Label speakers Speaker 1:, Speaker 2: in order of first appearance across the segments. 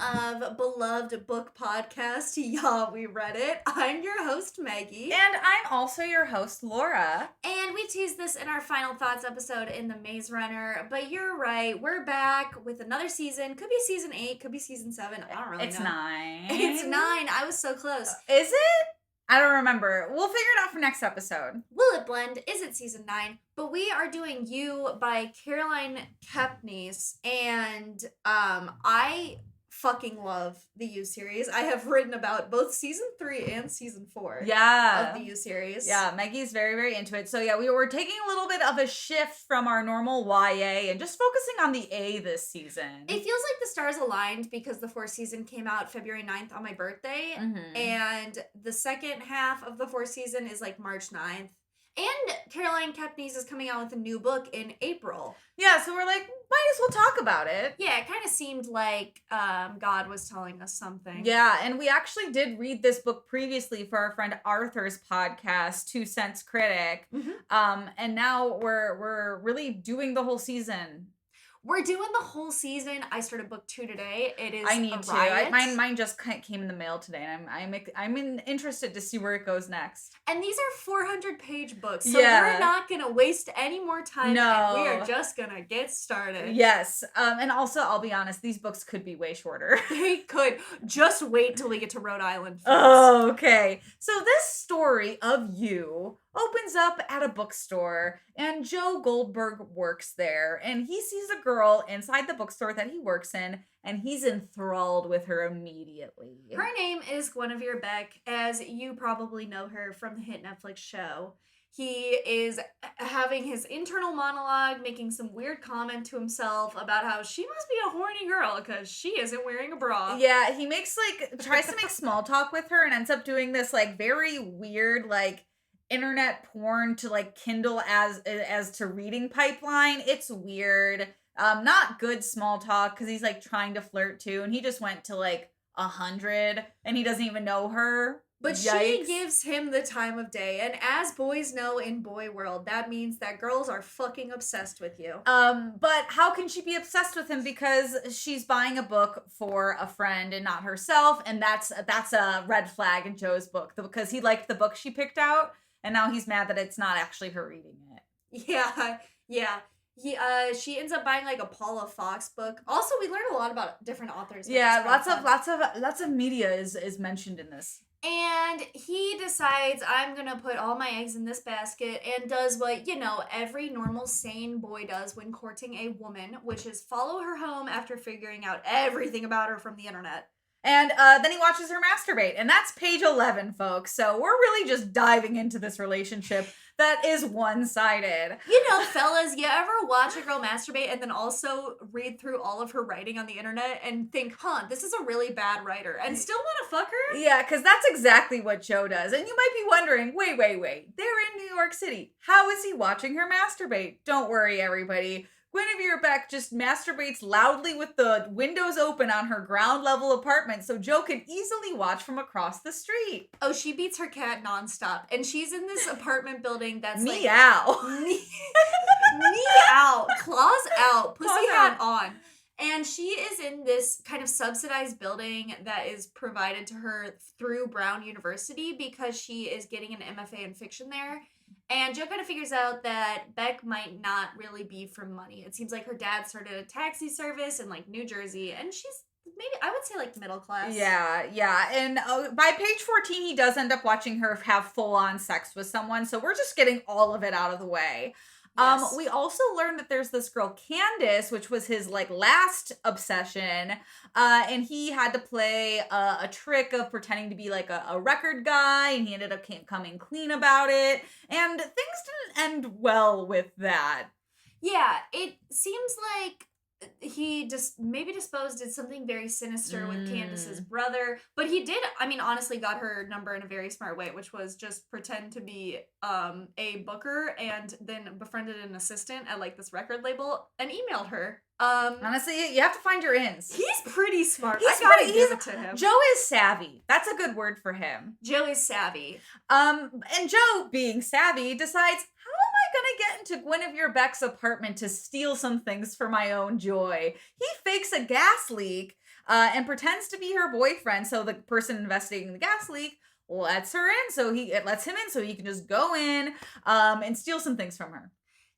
Speaker 1: of beloved book podcast, Yeah, We Read It. I'm your host, Maggie.
Speaker 2: And I'm also your host, Laura.
Speaker 1: And we teased this in our final thoughts episode in The Maze Runner, but you're right, we're back with another season. Could be season 8, could be season 7, I don't really know.
Speaker 2: It's 9.
Speaker 1: It's 9, I was so close.
Speaker 2: Is it? I don't remember. We'll figure it out for next episode.
Speaker 1: Will it blend? Is it season 9? But we are doing You by Caroline Kepnes, and I fucking love the You series. I have written about both season 3 and season 4 of the You series.
Speaker 2: Yeah, Maggie's very, very into it. So yeah, we were taking a little bit of a shift from our normal YA and just focusing on the A this season.
Speaker 1: It feels like the stars aligned because the 4th season came out February 9th on my birthday, and the second half of the 4th season is like March 9th. And Caroline Kepnes is coming out with a new book in April.
Speaker 2: Yeah, so we're like, might as well talk about it.
Speaker 1: Yeah, it kind of seemed like God was telling us something.
Speaker 2: Yeah, and we actually did read this book previously for our friend Arthur's podcast, 2 Cents Critic. And now we're really doing the whole season.
Speaker 1: We're doing the whole season. I started book 2 today. It is
Speaker 2: I need
Speaker 1: a
Speaker 2: to.
Speaker 1: riot.
Speaker 2: Mine just came in the mail today, and I'm interested to see where it goes next.
Speaker 1: And these are 400-page books, so we're not gonna waste any more time.
Speaker 2: No,
Speaker 1: and we are just gonna get started.
Speaker 2: Yes, and also I'll be honest, these books could be way shorter.
Speaker 1: They could. Just wait till we get to Rhode Island first.
Speaker 2: Oh, okay. So this story of You opens up at a bookstore, and Joe Goldberg works there, and he sees a girl inside the bookstore that he works in, and he's enthralled with her immediately.
Speaker 1: Her name is Guinevere Beck, as you probably know her from the hit Netflix show. He is having his internal monologue, making some weird comment to himself about how she must be a horny girl because she isn't wearing a bra.
Speaker 2: Yeah, he tries to make small talk with her and ends up doing this very weird internet porn to Kindle as to reading pipeline. It's weird. Not good small talk because he's
Speaker 1: trying
Speaker 2: to flirt too, and he just went to 100 and he doesn't even know her.
Speaker 1: But Yikes. She gives him the time of day, and as boys know in boy world, that means that girls are fucking obsessed with you.
Speaker 2: But how can she be obsessed with him? Because she's buying a book for a friend and not herself, and that's a red flag in Joe's book because he liked the book she picked out, and now he's mad that it's not actually her reading it.
Speaker 1: Yeah. She ends up buying a Paula Fox book. Also, we learned a lot about different authors.
Speaker 2: Yeah, lots of media is mentioned in this.
Speaker 1: And he decides, I'm gonna put all my eggs in this basket, and does what, every normal sane boy does when courting a woman, which is follow her home after figuring out everything about her from the internet.
Speaker 2: And then he watches her masturbate, and that's page 11, folks. So we're really just diving into this relationship that is one-sided.
Speaker 1: Fellas, you ever watch a girl masturbate and then also read through all of her writing on the internet and think, this is a really bad writer, and still want to fuck her?
Speaker 2: Yeah, because that's exactly what Joe does. And you might be wondering, wait. They're in New York City. How is he watching her masturbate? Don't worry, everybody. Guinevere Beck just masturbates loudly with the windows open on her ground level apartment so Joe can easily watch from across the street.
Speaker 1: Oh, she beats her cat nonstop. And she's in this apartment building that's
Speaker 2: meow.
Speaker 1: Meow. Claws out. Pussy hat on. And she is in this kind of subsidized building that is provided to her through Brown University because she is getting an MFA in fiction there. And Joe kind of figures out that Beck might not really be from money. It seems like her dad started a taxi service in New Jersey, and she's maybe, I would say middle class.
Speaker 2: Yeah. And by page 14, he does end up watching her have full-on sex with someone. So we're just getting all of it out of the way. Yes. We also learned that there's this girl, Candace, which was his last obsession. And he had to play a trick of pretending to be a record guy, and he ended up coming clean about it. And things didn't end well with that.
Speaker 1: Yeah, it seems like he just maybe did something very sinister with Candace's brother, but he did, honestly got her number in a very smart way, which was just pretend to be a booker and then befriended an assistant at this record label and emailed her.
Speaker 2: Honestly, you have to find your ins.
Speaker 1: He's pretty smart. I gotta give it to him.
Speaker 2: Joe is savvy. That's a good word for him.
Speaker 1: Joe is savvy.
Speaker 2: And Joe, being savvy, decides, how am I gonna get into Guinevere Beck's apartment to steal some things for my own joy? He fakes a gas leak and pretends to be her boyfriend. So the person investigating the gas leak lets her in, so it lets him in so he can just go in and steal some things from her.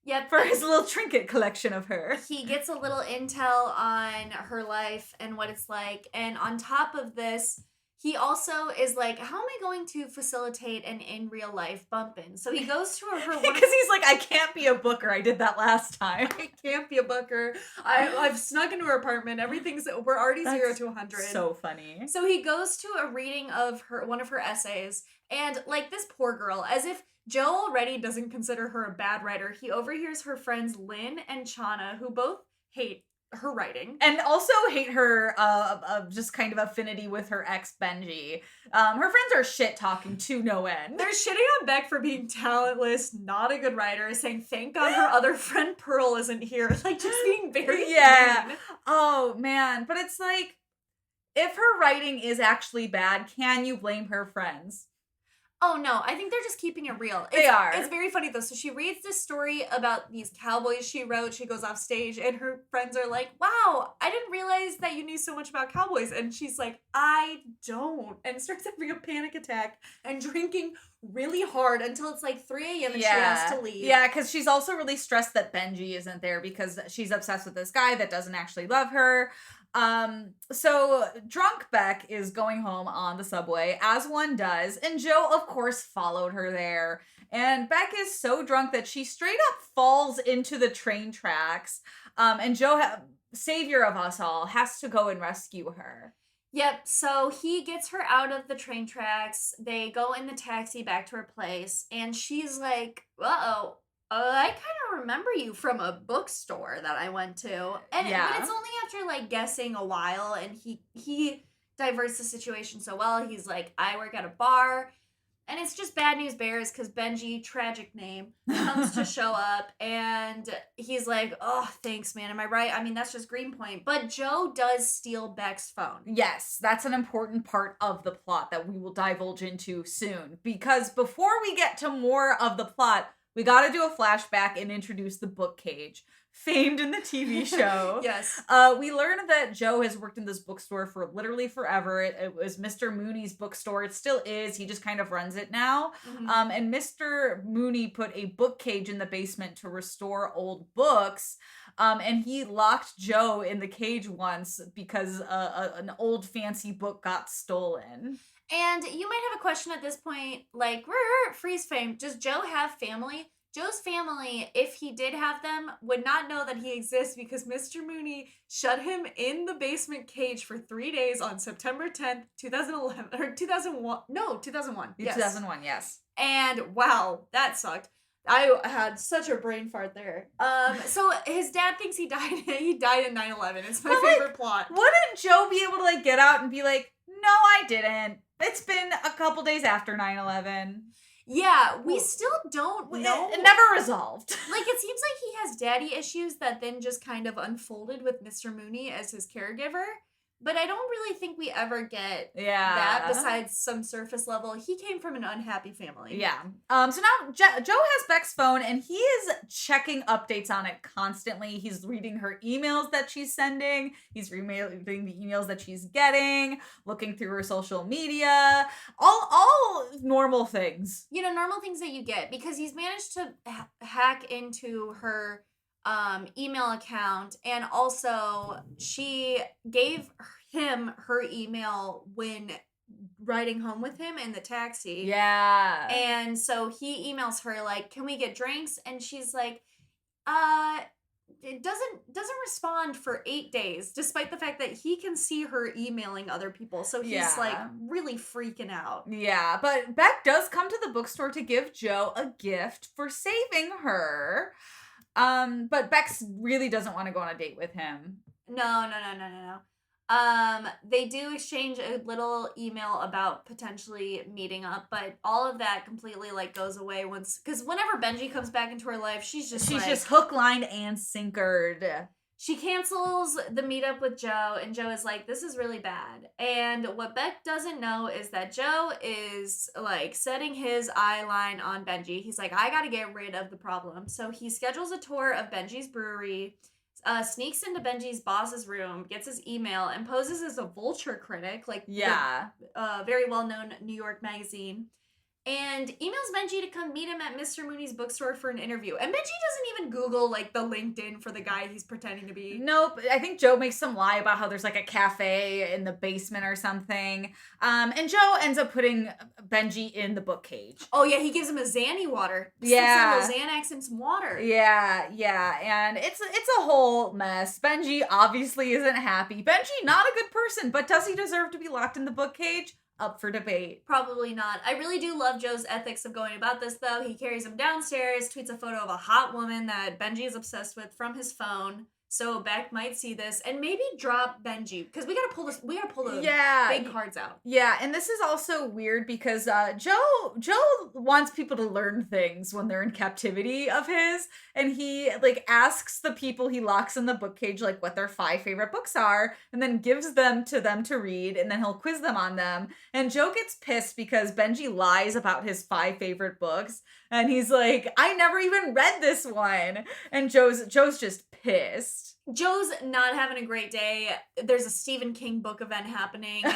Speaker 1: Yep.
Speaker 2: For his little trinket collection of her.
Speaker 1: He gets a little intel on her life and what it's like. And on top of this, he also is like, how am I going to facilitate an in real life bump-in? So he goes to her
Speaker 2: because he's like, I can't be a booker. I did that last time.
Speaker 1: I can't be a booker. I've snuck into her apartment. We're already 0 to 100.
Speaker 2: So funny.
Speaker 1: So he goes to a reading of one of her essays, and like this poor girl, as if Joe already doesn't consider her a bad writer, he overhears her friends Lynn and Chana, who both hate her writing.
Speaker 2: And also hate her just kind of affinity with her ex Benji. Her friends are shit-talking to no end.
Speaker 1: They're shitting on Beck for being talentless, not a good writer, saying thank God her other friend Pearl isn't here. Like, just being very mean.
Speaker 2: Oh, man. But it's like, if her writing is actually bad, can you blame her friends?
Speaker 1: Oh, no. I think they're just keeping it real.
Speaker 2: They are.
Speaker 1: It's very funny, though. So she reads this story about these cowboys she wrote. She goes off stage, and her friends are like, wow, I didn't realize that you knew so much about cowboys. And she's like, I don't. And starts having a panic attack and drinking really hard until it's like 3 a.m. and she has to leave.
Speaker 2: Yeah, because she's also really stressed that Benji isn't there because she's obsessed with this guy that doesn't actually love her. So drunk Beck is going home on the subway, as one does, and Joe, of course, followed her there. And Beck is so drunk that she straight up falls into the train tracks. And Joe, savior of us all, has to go and rescue her.
Speaker 1: Yep, so he gets her out of the train tracks. They go in the taxi back to her place, and she's like, uh-oh. I kind of remember you from a bookstore that I went to. But it's only after, like, guessing a while, and he diverts the situation so well. He's like, I work at a bar, and it's just bad news bears, because Benji, tragic name, comes to show up, and he's like, oh, thanks, man, am I right? I mean, that's just Greenpoint. But Joe does steal Beck's phone.
Speaker 2: Yes, that's an important part of the plot that we will divulge into soon, because before we get to more of the plot, we gotta do a flashback and introduce the book cage, famed in the TV show.
Speaker 1: Yes.
Speaker 2: We learned that Joe has worked in this bookstore for literally forever. It was Mr. Mooney's bookstore. It still is. He just kind of runs it now.
Speaker 1: Mm-hmm.
Speaker 2: And Mr. Mooney put a book cage in the basement to restore old books. And he locked Joe in the cage once because an old fancy book got stolen.
Speaker 1: And you might have a question at this point, like, freeze frame, does Joe have family? Joe's family, if he did have them, would not know that he exists because Mr. Mooney shut him in the basement cage for 3 days on September 10th, 2011, or 2001. No, 2001. Yes.
Speaker 2: 2001, yes.
Speaker 1: And wow, that sucked. I had such a brain fart there. So his dad thinks he died. He died in 9/11. It's my favorite plot.
Speaker 2: Wouldn't Joe be able to, like, get out and be like, no, I didn't. It's been a couple days after 9/11.
Speaker 1: Yeah, we still don't know.
Speaker 2: It never resolved.
Speaker 1: Like, it seems like he has daddy issues that then just kind of unfolded with Mr. Mooney as his caregiver. But I don't really think we ever get that besides some surface level. He came from an unhappy family.
Speaker 2: Yeah. So now Joe has Beck's phone and he is checking updates on it constantly. He's reading her emails that she's sending. He's reading the emails that she's getting, looking through her social media, all normal things.
Speaker 1: You know, normal things that you get because he's managed to hack into her email account, and also she gave him her email when riding home with him in the taxi.
Speaker 2: Yeah.
Speaker 1: And so he emails her like, can we get drinks? And she's like, it doesn't respond for 8 days, despite the fact that he can see her emailing other people. So he's like really freaking out.
Speaker 2: Yeah, but Beck does come to the bookstore to give Joe a gift for saving her. But Bex really doesn't want to go on a date with him.
Speaker 1: No. They do exchange a little email about potentially meeting up, but all of that completely like goes away because whenever Benji comes back into her life, she's just
Speaker 2: hook, line, and sinkered.
Speaker 1: She cancels the meetup with Joe, and Joe is like, this is really bad. And what Beck doesn't know is that Joe is, like, setting his eye line on Benji. He's like, I gotta get rid of the problem. So he schedules a tour of Benji's brewery. sneaks into Benji's boss's room, gets his email, and poses as a vulture critic, like very well-known New York magazine, and emails Benji to come meet him at Mr. Mooney's bookstore for an interview. And Benji doesn't even Google, like, the LinkedIn for the guy he's pretending to be.
Speaker 2: Nope. I think Joe makes some lie about how there's, like, a cafe in the basement or something. And Joe ends up putting Benji in the book cage.
Speaker 1: Oh, yeah, he gives him a Xanny water.
Speaker 2: Yeah.
Speaker 1: Some Xanax and some water.
Speaker 2: Yeah. And it's a whole mess. Benji obviously isn't happy. Benji, not a good person, but does he deserve to be locked in the book cage? Up for debate.
Speaker 1: Probably not. I really do love Joe's ethics of going about this, though. He carries him downstairs, tweets a photo of a hot woman that Benji is obsessed with from his phone, so Beck might see this and maybe drop Benji, because we gotta pull the big cards out.
Speaker 2: Yeah, and this is also weird because Joe wants people to learn things when they're in captivity of his, and he like asks the people he locks in the book cage like what their 5 favorite books are, and then gives them to read, and then he'll quiz them on them. And Joe gets pissed because Benji lies about his 5 favorite books, and he's like, I never even read this one. And Joe's just pissed.
Speaker 1: Joe's not having a great day. There's a Stephen King book event happening.
Speaker 2: He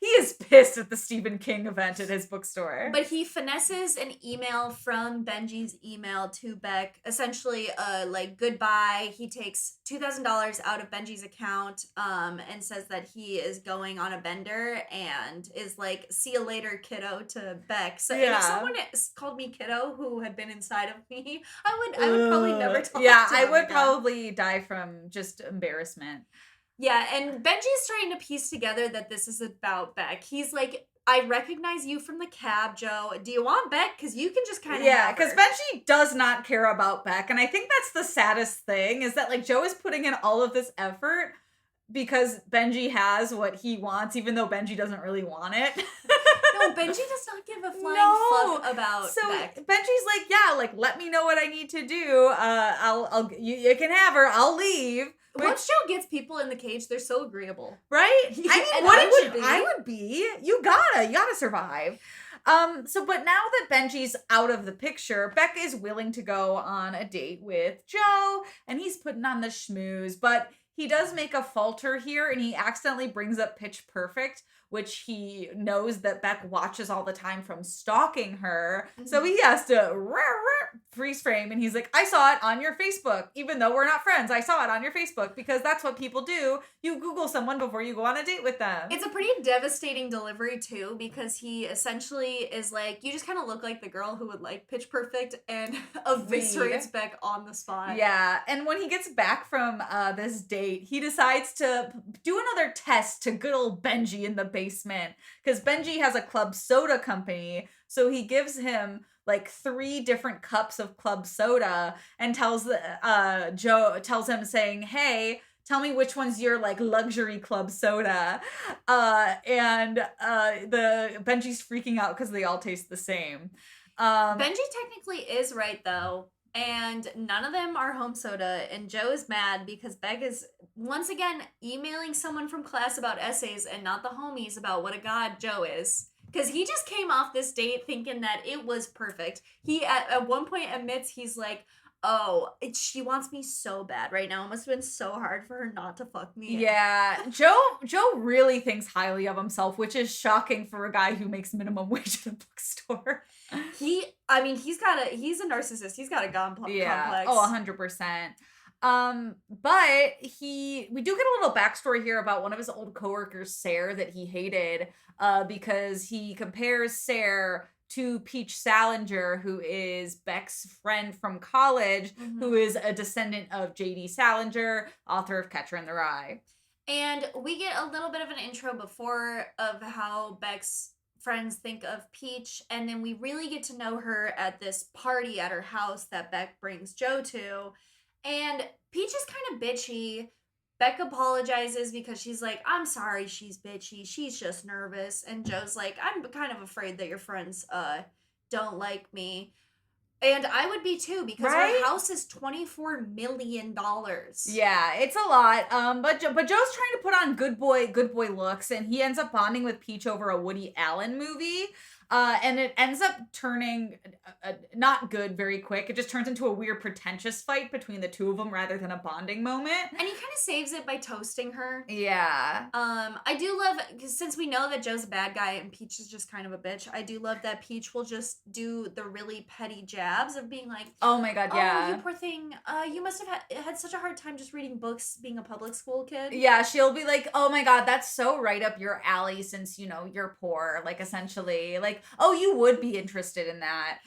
Speaker 2: is pissed at the Stephen King event at his bookstore.
Speaker 1: But he finesses an email from Benji's email to Beck, essentially like goodbye. He takes $2,000 out of Benji's account and says that he is going on a bender and is like, see you later, kiddo, to Beck. So if someone called me kiddo who had been inside of me, I would probably never talk to him
Speaker 2: I would
Speaker 1: again.
Speaker 2: Probably die from just embarrassment.
Speaker 1: Yeah, and Benji's trying to piece together that this is about Beck. He's like, I recognize you from the cab, Joe. Do you want Beck? Because you can just kind of
Speaker 2: because Benji does not care about Beck. And I think that's the saddest thing, is that like Joe is putting in all of this effort because Benji has what he wants, even though Benji doesn't really want it.
Speaker 1: No, Benji does not give a flying fuck about Beck.
Speaker 2: Benji's like, yeah, like, let me know what I need to do. You can have her. I'll leave.
Speaker 1: Once Joe gets people in the cage, they're so agreeable.
Speaker 2: Right? I mean, I would be. You gotta survive. But now that Benji's out of the picture, Beck is willing to go on a date with Joe, and he's putting on the schmooze, but he does make a falter here, and he accidentally brings up Pitch Perfect, which he knows that Beck watches all the time from stalking her. Mm-hmm. So he has to freeze frame, and he's like, I saw it on your Facebook. Even though we're not friends, I saw it on your Facebook, because that's what people do. You Google someone before you go on a date with them.
Speaker 1: It's a pretty devastating delivery, too, because he essentially is like, you just kind of look like the girl who would like Pitch Perfect, and eviscerates Beck on the spot.
Speaker 2: Yeah, and when he gets back from this date, he decides to do another test to good old Benji in the basement, because Benji has a club soda company, so he gives him like 3 different cups of club soda and tells him saying, hey, tell me which one's your like luxury club soda. And Benji's freaking out because they all taste the same.
Speaker 1: Benji technically is right, though. And none of them are home soda. And Joe is mad because Beck is, once again, emailing someone from class about essays and not the homies about what a god Joe is. Because he just came off this date thinking that it was perfect. He, at one point, admits he's like, oh, she wants me so bad right now. It must have been so hard for her not to fuck me.
Speaker 2: Yeah, Joe really thinks highly of himself, which is shocking for a guy who makes minimum wage at a bookstore.
Speaker 1: He's a narcissist. He's got a complex.
Speaker 2: Oh, 100%. But we do get a little backstory here about one of his old coworkers, Sarah, that he hated, because he compares Sarah to Peach Salinger, who is Beck's friend from college, who is a descendant of J.D. Salinger, author of Catcher in the Rye.
Speaker 1: And we get a little bit of an intro before of how Beck's friends think of Peach, and then we really get to know her at this party at her house that Beck brings Joe to. And Peach is kind of bitchy. Beck apologizes because she's like, I'm sorry she's bitchy. She's just nervous. And Joe's like, I'm kind of afraid that your friends don't like me. And I would be too, because her house is $24 million.
Speaker 2: Yeah, it's a lot. But Joe's trying to put on good boy looks, and he ends up bonding with Peach over a Woody Allen movie. And it ends up turning not good very quick. It just turns into a weird pretentious fight between the two of them rather than a bonding moment.
Speaker 1: And he kind of saves it by toasting her.
Speaker 2: Yeah.
Speaker 1: I do love, because since we know that Joe's a bad guy and Peach is just kind of a bitch, I do love that Peach will just do the really petty jabs of being like,
Speaker 2: oh my god, yeah.
Speaker 1: Oh, you poor thing. You must have had such a hard time just reading books being a public school kid.
Speaker 2: Yeah, she'll be like, oh my god, that's so right up your alley since, you're poor. Like, essentially. Like, oh, you would be interested in that.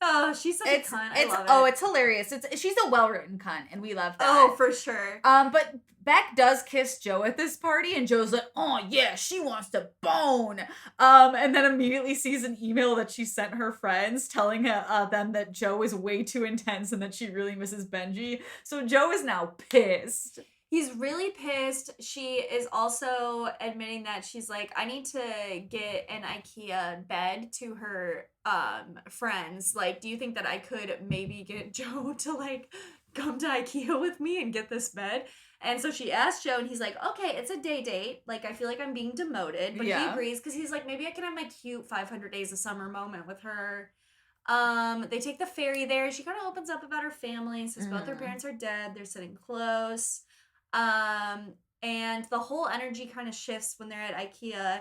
Speaker 1: Oh, she's such a cunt. I love it.
Speaker 2: Oh, it's hilarious. She's a well-written cunt, and we love that.
Speaker 1: Oh, for sure.
Speaker 2: But Beck does kiss Joe at this party, and Joe's like, oh yeah, she wants to bone. And then immediately sees an email that she sent her friends telling them that Joe is way too intense and that she really misses Benji. So Joe is now pissed.
Speaker 1: He's really pissed. She is also admitting that she's like, I need to get an IKEA bed to her friends. Like, do you think that I could maybe get Joe to like come to IKEA with me and get this bed? And so she asked Joe, and he's like, okay, it's a day date. Like, I feel like I'm being demoted. But he agrees because he's like, maybe I can have my cute 500 Days of Summer moment with her. They take the ferry there. She kind of opens up about her family, says both her parents are dead. They're sitting close. And the whole energy kind of shifts when they're at IKEA,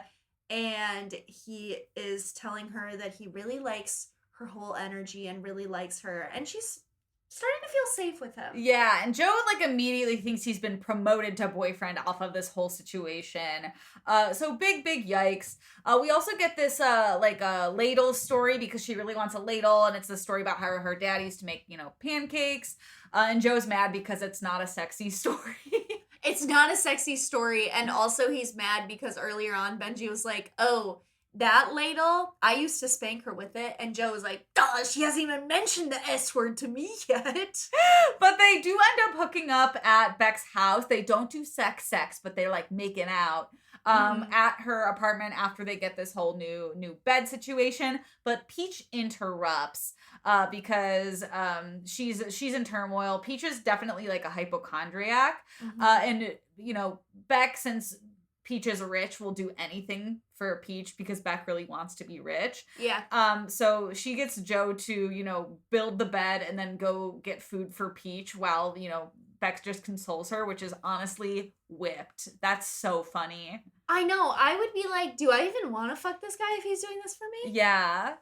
Speaker 1: and he is telling her that he really likes her whole energy and really likes her, and she's starting to feel safe with him.
Speaker 2: Yeah, and Joe like immediately thinks he's been promoted to boyfriend off of this whole situation. So big yikes. We also get this ladle story because she really wants a ladle, and it's the story about how her dad used to make, pancakes. And Joe's mad because it's not a sexy story.
Speaker 1: It's not a sexy story, and also he's mad because earlier on Benji was like, oh, that ladle, I used to spank her with it, and Joe was like, duh, she hasn't even mentioned the S word to me yet.
Speaker 2: But they do end up hooking up at Beck's house. They don't do sex, but they're like making out at her apartment after they get this whole new bed situation. But Peach interrupts because she's in turmoil. Peach is definitely like a hypochondriac. And Beck, since Peach is rich, will do anything for Peach because Beck really wants to be rich.
Speaker 1: Yeah.
Speaker 2: So she gets Joe to, build the bed and then go get food for Peach while, Beck just consoles her, which is honestly whipped. That's so funny.
Speaker 1: I know. I would be like, do I even want to fuck this guy if he's doing this for me?
Speaker 2: Yeah.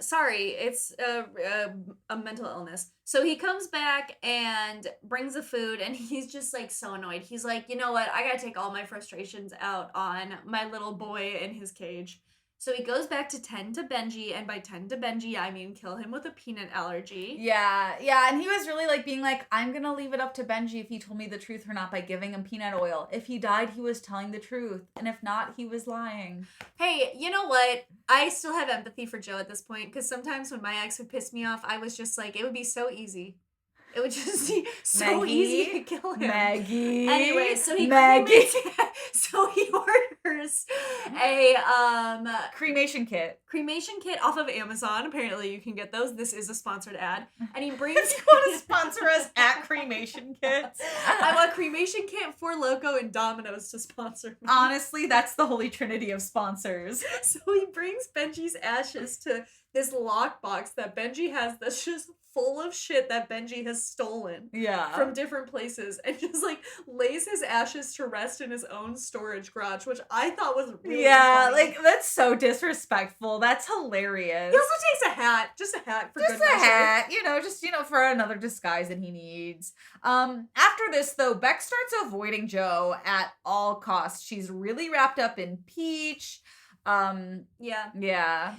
Speaker 1: Sorry. It's a mental illness. So he comes back and brings the food, and he's just like so annoyed. He's like, you know what? I gotta take all my frustrations out on my little boy in his cage. So he goes back to tend to Benji, and by tend to Benji, I mean kill him with a peanut allergy.
Speaker 2: Yeah, and he was really like being like, I'm gonna leave it up to Benji if he told me the truth or not by giving him peanut oil. If he died, he was telling the truth, and if not, he was lying.
Speaker 1: Hey, you know what? I still have empathy for Joe at this point, because sometimes when my ex would piss me off, I was just like, it would be so easy. It would just be so easy to kill him.
Speaker 2: Maggie.
Speaker 1: Anyway, so he orders a
Speaker 2: cremation kit.
Speaker 1: Cremation kit off of Amazon. Apparently you can get those. This is a sponsored ad. And he brings
Speaker 2: you want to sponsor us at Cremation Kits?
Speaker 1: I want Cremation Kit, Four Loko, and Domino's to sponsor me.
Speaker 2: Honestly, that's the holy trinity of sponsors.
Speaker 1: So he brings Benji's ashes to this lockbox that Benji has that's just full of shit that Benji has stolen from different places, and just like lays his ashes to rest in his own storage garage, which I thought was really funny.
Speaker 2: Like that's so disrespectful. That's hilarious.
Speaker 1: He also takes a hat, just a hat for good measure.
Speaker 2: Just a hat, for another disguise that he needs. After this though, Beck starts avoiding Joe at all costs. She's really wrapped up in Peach.
Speaker 1: Yeah.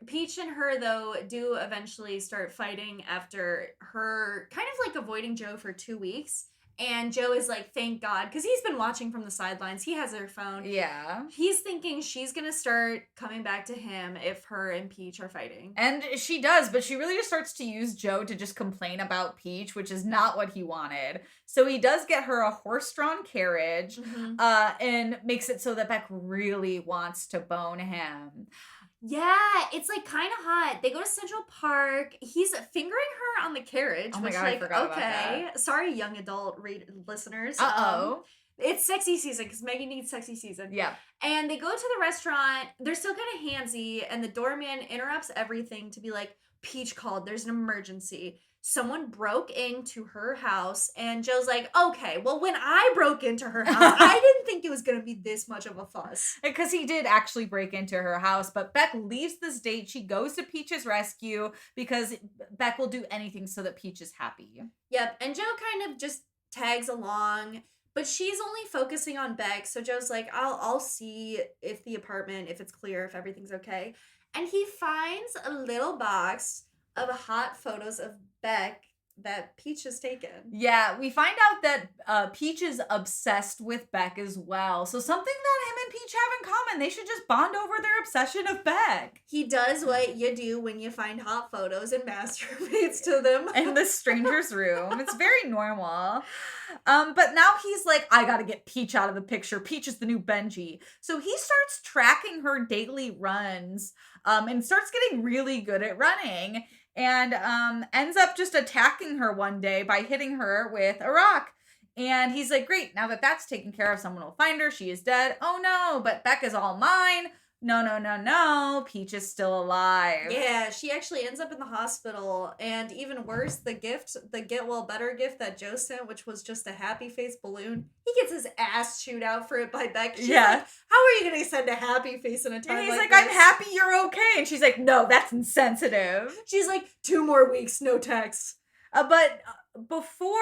Speaker 1: Peach and her, though, do eventually start fighting after her kind of like avoiding Joe for 2 weeks. And Joe is like, thank God, because he's been watching from the sidelines. He has her phone.
Speaker 2: Yeah.
Speaker 1: He's thinking she's going to start coming back to him if her and Peach are fighting.
Speaker 2: And she does, but she really just starts to use Joe to just complain about Peach, which is not what he wanted. So he does get her a horse-drawn carriage and makes it so that Beck really wants to bone him.
Speaker 1: Yeah, it's like kind of hot. They go to Central Park. He's fingering her on the carriage.
Speaker 2: Oh my God, I forgot about that.
Speaker 1: Sorry, young adult listeners.
Speaker 2: Uh-oh.
Speaker 1: It's sexy season because Maggie needs sexy season.
Speaker 2: Yeah.
Speaker 1: And they go to the restaurant. They're still kind of handsy, and the doorman interrupts everything to be like, Peach called. There's an emergency. Someone broke into her house, and Joe's like, okay, well, when I broke into her house, I didn't think it was going to be this much of a fuss.
Speaker 2: Because he did actually break into her house, but Beck leaves this date. She goes to Peach's rescue because Beck will do anything so that Peach is happy.
Speaker 1: Yep, and Joe kind of just tags along, but she's only focusing on Beck, so Joe's like, I'll see if the apartment, if it's clear, if everything's okay. And he finds a little box of hot photos of Beck that Peach has taken.
Speaker 2: Yeah, we find out that Peach is obsessed with Beck as well. So something that him and Peach have in common. They should just bond over their obsession of Beck.
Speaker 1: He does what you do when you find hot photos and masturbates to them.
Speaker 2: In the stranger's room. It's very normal. But now he's like, I gotta get Peach out of the picture. Peach is the new Benji. So he starts tracking her daily runs and starts getting really good at running. And ends up just attacking her one day by hitting her with a rock. And he's like, great, now that that's taken care of, someone will find her. She is dead. Oh no, but Beck is all mine. No. Peach is still alive.
Speaker 1: Yeah, she actually ends up in the hospital. And even worse, the get well better gift that Joe sent, which was just a happy face balloon, he gets his ass chewed out for it by Beck. She's like, how are you going to send a happy face in a time
Speaker 2: and he's
Speaker 1: like
Speaker 2: I'm
Speaker 1: this?
Speaker 2: happy you're okay. And she's like, no, that's insensitive.
Speaker 1: She's like, 2 more weeks, no text.
Speaker 2: But before,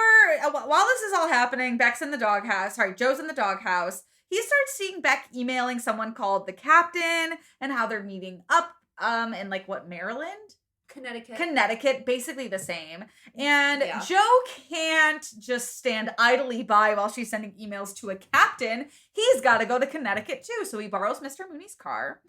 Speaker 2: while this is all happening, Beck's in the doghouse. Sorry, Joe's in the doghouse. He starts seeing Beck emailing someone called the captain and how they're meeting up in like what, Maryland? Connecticut, basically the same. And Joe can't just stand idly by while she's sending emails to a captain. He's got to go to Connecticut too. So he borrows Mr. Mooney's car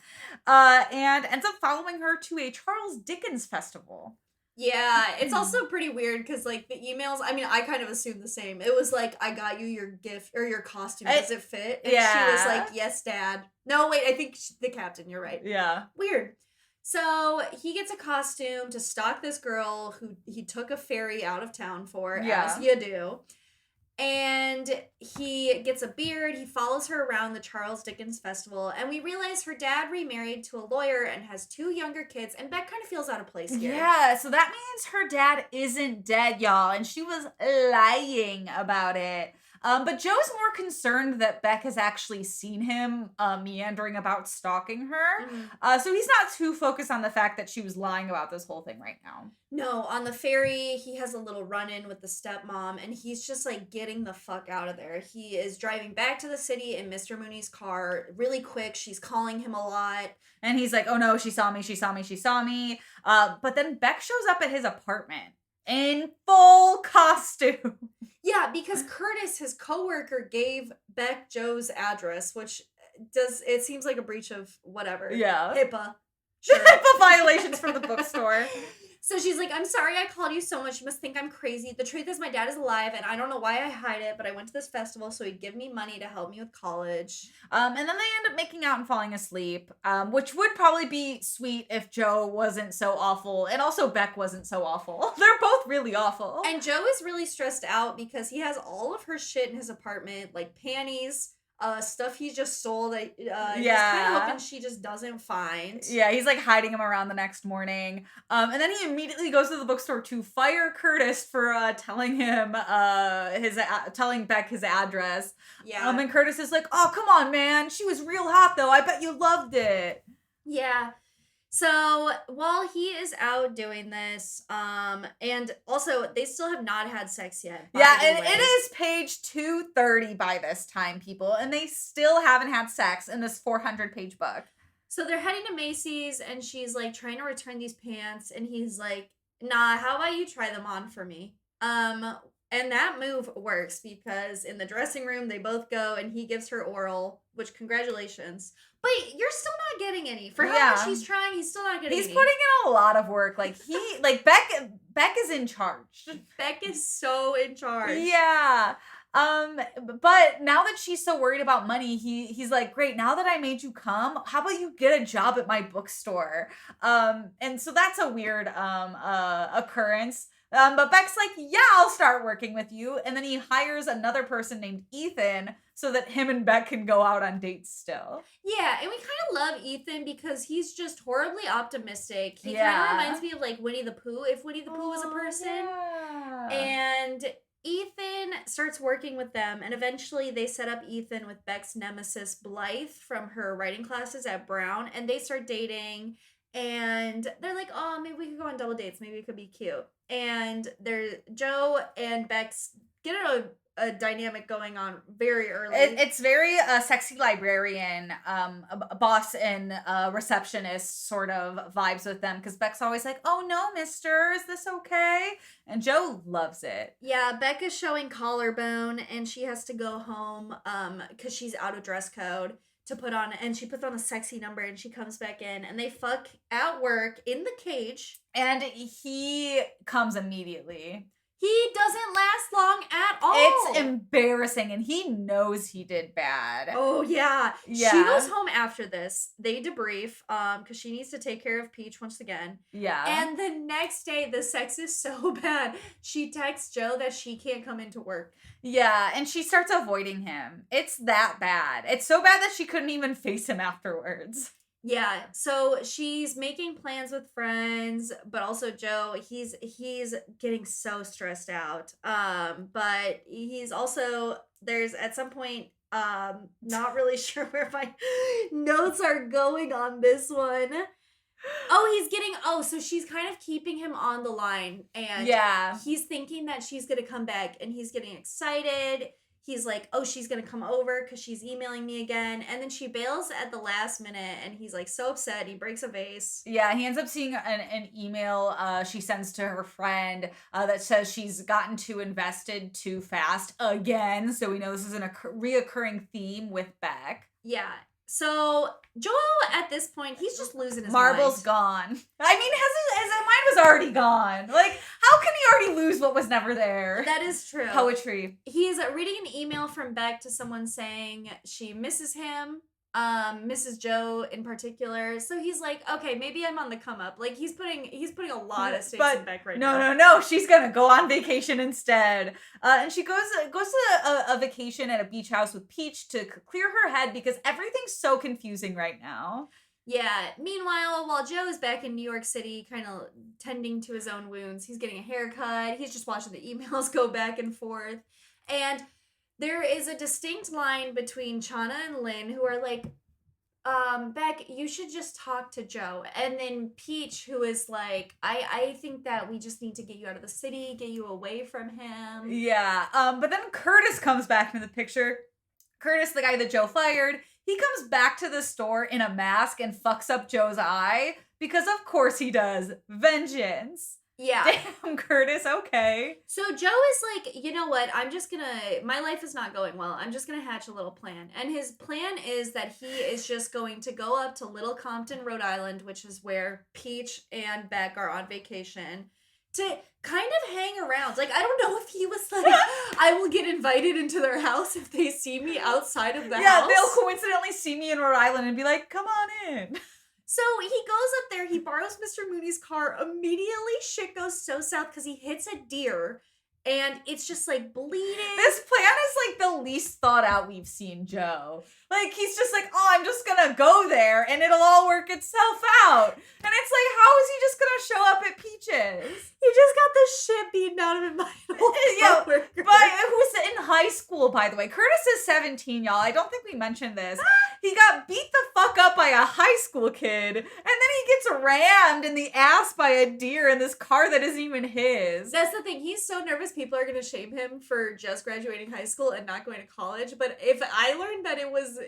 Speaker 2: and ends up following her to a Charles Dickens festival.
Speaker 1: Yeah, it's also pretty weird because, like, the emails, I mean, I kind of assumed the same. It was like, I got you your gift, or your costume, does it fit? And she was like, yes, Dad. No, wait, I think the captain, you're right.
Speaker 2: Yeah.
Speaker 1: Weird. So, he gets a costume to stalk this girl who he took a ferry out of town for, as you do. And he gets a beard, he follows her around the Charles Dickens Festival, and we realize her dad remarried to a lawyer and has 2 younger kids, and Beck kind of feels out of place here.
Speaker 2: Yeah, so that means her dad isn't dead, y'all, and she was lying about it. But Joe's more concerned that Beck has actually seen him meandering about stalking her. Mm-hmm. So he's not too focused on the fact that she was lying about this whole thing right now.
Speaker 1: No, on the ferry, he has a little run-in with the stepmom, and he's just, like, getting the fuck out of there. He is driving back to the city in Mr. Mooney's car really quick. She's calling him a lot.
Speaker 2: And he's like, oh no, she saw me. But then Beck shows up at his apartment in full costume.
Speaker 1: Yeah, because Curtis, his coworker, gave Beck Joe's address, which it seems like a breach of whatever.
Speaker 2: Yeah.
Speaker 1: HIPAA.
Speaker 2: Sure. HIPAA violations from the bookstore.
Speaker 1: So she's like, I'm sorry I called you so much. You must think I'm crazy. The truth is my dad is alive, and I don't know why I hide it, but I went to this festival so he'd give me money to help me with college.
Speaker 2: And then they end up making out and falling asleep, which would probably be sweet if Joe wasn't so awful, and also Beck wasn't so awful. They're both really awful.
Speaker 1: And Joe is really stressed out because he has all of her shit in his apartment, like panties, stuff he just stole that he's kind of hoping she just doesn't find.
Speaker 2: Yeah, he's like hiding him around the next morning. And then he immediately goes to the bookstore to fire Curtis for telling him telling Beck his address.
Speaker 1: Yeah.
Speaker 2: And Curtis is like, oh, come on, man. She was real hot though. I bet you loved it.
Speaker 1: Yeah. So while he is out doing this, and also they still have not had sex yet.
Speaker 2: Yeah, and it is page 230 by this time, people, and they still haven't had sex in this 400-page book.
Speaker 1: So they're heading to Macy's, and she's like trying to return these pants, and he's like, nah, how about you try them on for me? And that move works because in the dressing room, they both go and he gives her oral, which congratulations. But you're still not getting any. For how much he's trying, he's still not getting any.
Speaker 2: He's putting in a lot of work. Like Beck is in charge.
Speaker 1: Beck is so in charge.
Speaker 2: Yeah. But now that she's so worried about money, he's like, great, now that I made you come, how about you get a job at my bookstore? And so that's a weird occurrence. But Beck's like, yeah, I'll start working with you. And then he hires another person named Ethan so that him and Beck can go out on dates still.
Speaker 1: Yeah, and we kind of love Ethan because he's just horribly optimistic. He kind of reminds me of like Winnie the Pooh, if Winnie the Pooh was a person. Yeah. And Ethan starts working with them, and eventually they set up Ethan with Beck's nemesis Blythe from her writing classes at Brown, and they start dating. And they're like, oh, maybe we could go on double dates. Maybe it could be cute. And Joe and Beck's get a dynamic going on very early.
Speaker 2: It's very sexy librarian, boss and receptionist sort of vibes with them, because Beck's always like, oh no, mister, is this okay? And Joe loves it.
Speaker 1: Yeah, Beck is showing collarbone, and she has to go home because she's out of dress code to put on, and she puts on a sexy number, and she comes back in, and they fuck at work in the cage.
Speaker 2: And he comes immediately.
Speaker 1: He doesn't last long at all.
Speaker 2: It's embarrassing, and he knows he did bad.
Speaker 1: Oh, yeah. She goes home after this. They debrief, because she needs to take care of Peach once again. Yeah. And the next day, the sex is so bad. She texts Joe that she can't come into work.
Speaker 2: Yeah, and she starts avoiding him. It's that bad. It's so bad that she couldn't even face him afterwards.
Speaker 1: Yeah, so she's making plans with friends, but also Joe, he's getting so stressed out. But he's also, there's at some point, not really sure where my notes are going on this one. So she's kind of keeping him on the line, and he's thinking that she's gonna come back, and he's getting excited. He's like, oh, she's going to come over because she's emailing me again. And then she bails at the last minute, and he's like so upset. He breaks a vase. Yeah, he ends up seeing an email she sends to her friend that says she's gotten too invested too fast again. So we know this is a reoccurring theme with Beck. Yeah. So Joel, at this point, he's just losing his
Speaker 2: Marble's gone. I mean, his mind was already gone. Like, how can he already lose what was never there?
Speaker 1: That is true.
Speaker 2: Poetry.
Speaker 1: He's reading an email from Beck to someone saying she misses him, Mrs. Joe in particular. So he's like, okay, maybe I'm on the come up. Like, he's putting a lot of stakes in Beck right now.
Speaker 2: No. She's gonna go on vacation instead. And she goes to a vacation at a beach house with Peach to clear her head because everything's so confusing right now.
Speaker 1: Yeah. Meanwhile, while Joe is back in New York City, kind of tending to his own wounds, he's getting a haircut. He's just watching the emails go back and forth. And there is a distinct line between Chana and Lynn, who are like, Beck, you should just talk to Joe. And then Peach, who is like, I think that we just need to get you out of the city, get you away from him.
Speaker 2: Yeah. But then Curtis comes back into the picture. Curtis, the guy that Joe fired, he comes back to the store in a mask and fucks up Joe's eye. Because of course he does. Vengeance.
Speaker 1: Yeah.
Speaker 2: Damn, Curtis, okay.
Speaker 1: So Joe is like, you know what? My life is not going well. I'm just going to hatch a little plan. And his plan is that he is just going to go up to Little Compton, Rhode Island, which is where Peach and Beck are on vacation, to kind of hang around. Like, I don't know if he was like, I will get invited into their house if they see me outside of the house.
Speaker 2: Yeah, they'll coincidentally see me in Rhode Island and be like, come on in.
Speaker 1: So he goes up there, he borrows Mr. Mooney's car, immediately shit goes so south because he hits a deer, and it's just like bleeding.
Speaker 2: This plan is like the least thought out we've seen Joe. Like, he's just like, oh, I'm just gonna go there and it'll all work itself out. And it's like, how is he just gonna show up at Peaches?
Speaker 1: He just got the shit beaten out of him by an old coworker.
Speaker 2: But who's in high school, by the way. Curtis is 17, y'all. I don't think we mentioned this. He got beat the fuck up by a high school kid, and then he gets rammed in the ass by a deer in this car that isn't even his.
Speaker 1: That's the thing. He's so nervous people are going to shame him for just graduating high school and not going to college. But if I learned that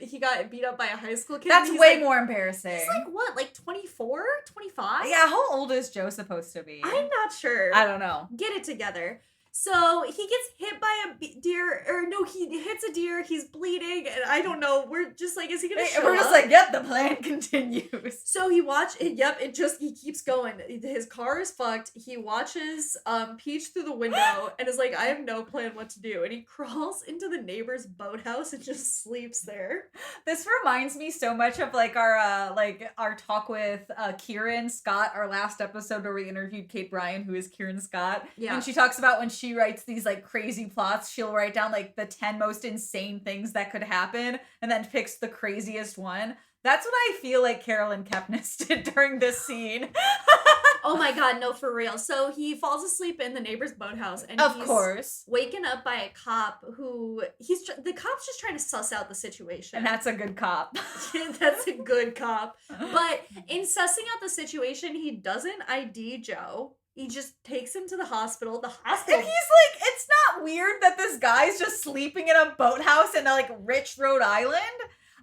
Speaker 1: he got beat up by a high school kid,
Speaker 2: that's way more embarrassing.
Speaker 1: He's like, what, like 24, 25?
Speaker 2: Yeah, how old is Joe supposed to be?
Speaker 1: I'm not sure.
Speaker 2: I don't know.
Speaker 1: Get it together. So he gets hit by a deer, or no, he hits a deer, he's bleeding, and I don't know, we're just like, is he gonna show up?
Speaker 2: We're just like, yep, the plan continues.
Speaker 1: So he keeps going. His car is fucked. He watches Peach through the window and is like, I have no plan what to do. And he crawls into the neighbor's boathouse and just sleeps there.
Speaker 2: This reminds me so much of like our talk with Kieran Scott, our last episode where we interviewed Kate Bryan, who is Kieran Scott.
Speaker 1: Yeah.
Speaker 2: And she talks about when she writes these like crazy plots, she'll write down like the 10 most insane things that could happen and then picks the craziest one. That's what I feel like Caroline Kepnes did during this scene.
Speaker 1: Oh my god, no, for real. So he falls asleep in the neighbor's boathouse, and
Speaker 2: he's
Speaker 1: waken up by a cop who the cop's just trying to suss out the situation.
Speaker 2: And that's a good cop.
Speaker 1: That's a good cop. But in sussing out the situation, he doesn't ID Joe. He just takes him to the hospital. And he's
Speaker 2: like, it's not weird that this guy's just sleeping in a boathouse in like rich Rhode Island.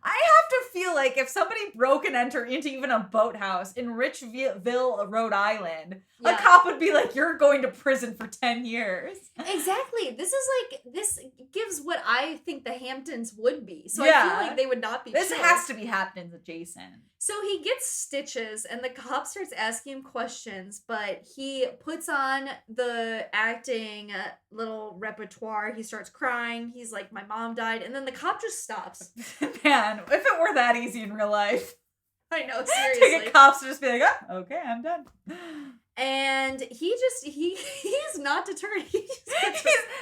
Speaker 2: I have to feel like if somebody broke and entered into even a boathouse in Richville, Rhode Island, a cop would be like, you're going to prison for 10 years.
Speaker 1: Exactly. This gives what I think the Hamptons would be. So I feel like they would not be
Speaker 2: This has to be Hamptons adjacent.
Speaker 1: So he gets stitches and the cop starts asking him questions, but he puts on the acting little repertoire. He starts crying. He's like, my mom died. And then the cop just stops.
Speaker 2: Man, if it were that easy in real life.
Speaker 1: I know, seriously.
Speaker 2: To get cops to just be like, oh, okay, I'm done.
Speaker 1: And he's not deterred.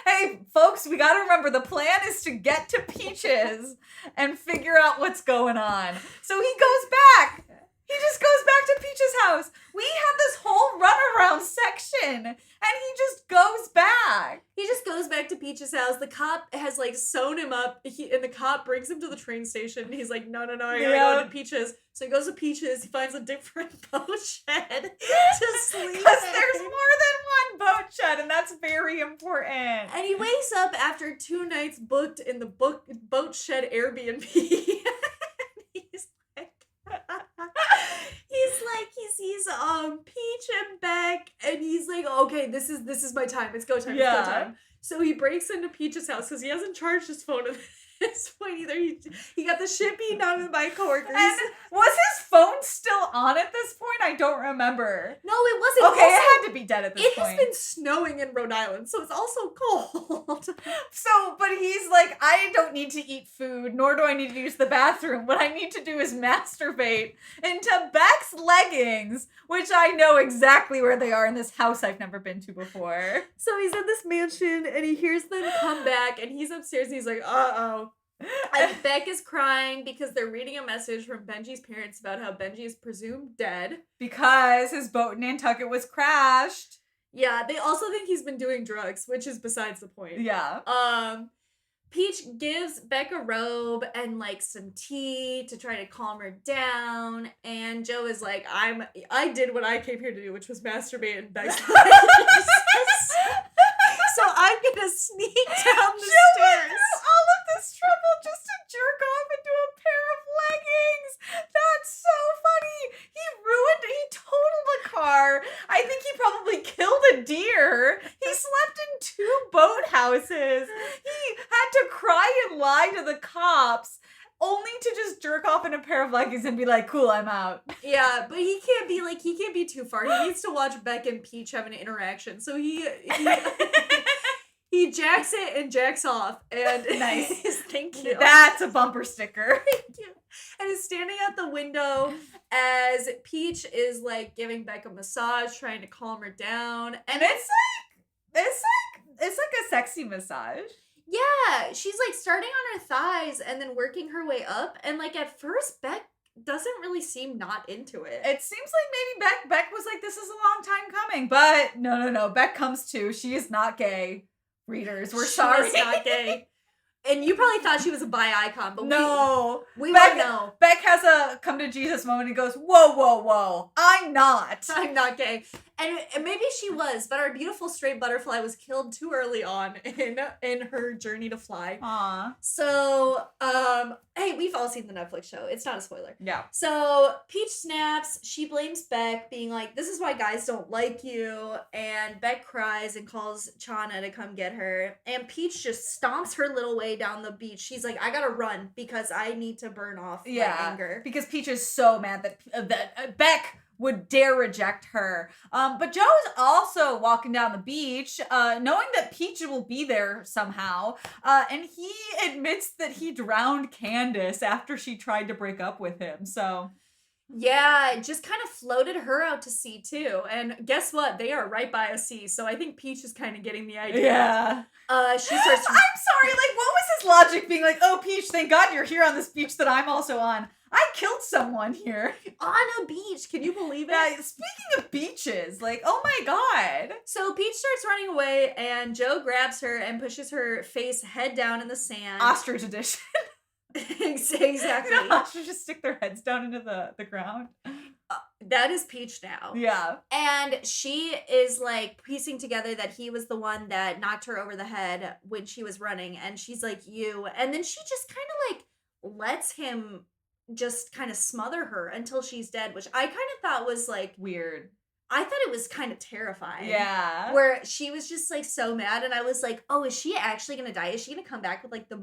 Speaker 2: Hey, folks, we gotta remember the plan is to get to Peaches and figure out what's going on. So he goes back. He just goes back to Peach's house. We have this whole runaround section, and he just goes back.
Speaker 1: He just goes back to Peach's house. The cop has, like, sewn him up, and the cop brings him to the train station. And he's like, no, I gotta go to Peach's. So he goes to Peach's, he finds a different boat shed to sleep in.
Speaker 2: Because there's more than one boat shed, and that's very important.
Speaker 1: And he wakes up after 2 nights booked in the boat shed Airbnb. He sees Peach and Beck, and he's like, okay, this is my time. It's go time. It's go time. So he breaks into Peach's house because he hasn't charged his phone at this point either. He got the shit beaten out of him by coworkers.
Speaker 2: And was his phone still on at this point? I don't remember.
Speaker 1: No, it wasn't.
Speaker 2: Okay, it had to be dead at this point.
Speaker 1: It has been snowing in Rhode Island, so it's also cold.
Speaker 2: But he's like, I don't need to eat food, nor do I need to use the bathroom. What I need to do is masturbate into Beck's leggings, which I know exactly where they are in this house I've never been to before.
Speaker 1: So he's in this mansion, and he hears them come back, and he's upstairs, and he's like, uh-oh. And Beck is crying because they're reading a message from Benji's parents about how Benji is presumed dead.
Speaker 2: Because his boat in Nantucket was crashed.
Speaker 1: Yeah, they also think he's been doing drugs, which is besides the point.
Speaker 2: Yeah.
Speaker 1: Peach gives Beck a robe and, like, some tea to try to calm her down, and Joe is like, I did what I came here to do, which was masturbate in Beck's legs. So I'm gonna sneak down the stairs.
Speaker 2: All of this trouble just to jerk off into a pair of leggings. That's so funny. He totaled a car. I think he probably killed a deer. He slept in 2 boathouses. He had to cry and lie to the cops, only to just jerk off in a pair of leggings and be like, cool, I'm out.
Speaker 1: Yeah, but he can't be too far. He needs to watch Beck and Peach have an interaction. So he jacks it and jacks off. And
Speaker 2: nice.
Speaker 1: Thank you.
Speaker 2: That's a bumper sticker.
Speaker 1: Thank you. And is standing at the window as Peach is, like, giving Beck a massage, trying to calm her down. And
Speaker 2: it's like a sexy massage.
Speaker 1: Yeah, she's, like, starting on her thighs and then working her way up. And, like, at first, Beck doesn't really seem not into it.
Speaker 2: It seems like maybe Beck was like, this is a long time coming. But no. Beck comes too. She is not gay. Readers, we're sorry.
Speaker 1: She is not gay. And you probably thought she was a bi icon, but
Speaker 2: no.
Speaker 1: We don't know.
Speaker 2: Beck has a come to Jesus moment and goes, whoa, I'm not.
Speaker 1: I'm not gay. And maybe she was, but our beautiful straight butterfly was killed too early on in her journey to fly.
Speaker 2: Aw.
Speaker 1: So, hey, we've all seen the Netflix show. It's not a spoiler.
Speaker 2: Yeah.
Speaker 1: So Peach snaps. She blames Beck, being like, "This is why guys don't like you." And Beck cries and calls Chana to come get her. And Peach just stomps her little way down the beach. She's like, "I gotta run because I need to burn off my anger."
Speaker 2: Because Peach is so mad that Beck would dare reject her. But Joe's also walking down the beach, knowing that Peach will be there somehow. And he admits that he drowned Candace after she tried to break up with him. So
Speaker 1: yeah, it just kind of floated her out to sea too. And guess what? They are right by a sea. So I think Peach is kind of getting the idea.
Speaker 2: Yeah.
Speaker 1: She starts.
Speaker 2: I'm sorry. Like, what was his logic being like, "Oh, Peach, thank God you're here on this beach that I'm also on. I killed someone here."
Speaker 1: On a beach. Can you believe it?
Speaker 2: Yeah, speaking of beaches, like, oh my God.
Speaker 1: So Peach starts running away and Joe grabs her and pushes her face head down in the sand.
Speaker 2: Ostrich edition.
Speaker 1: Exactly.
Speaker 2: You know, ostriches stick their heads down into the ground.
Speaker 1: That is Peach now.
Speaker 2: Yeah.
Speaker 1: And she is like piecing together that he was the one that knocked her over the head when she was running. And she's like, "You." And then she just kind of like lets him just kind of smother her until she's dead, which I kind of thought was like
Speaker 2: Weird.
Speaker 1: I thought it was kind of terrifying.
Speaker 2: Yeah.
Speaker 1: Where she was just like so mad, and I was like, "Oh, is she actually gonna die? Is she gonna come back with like the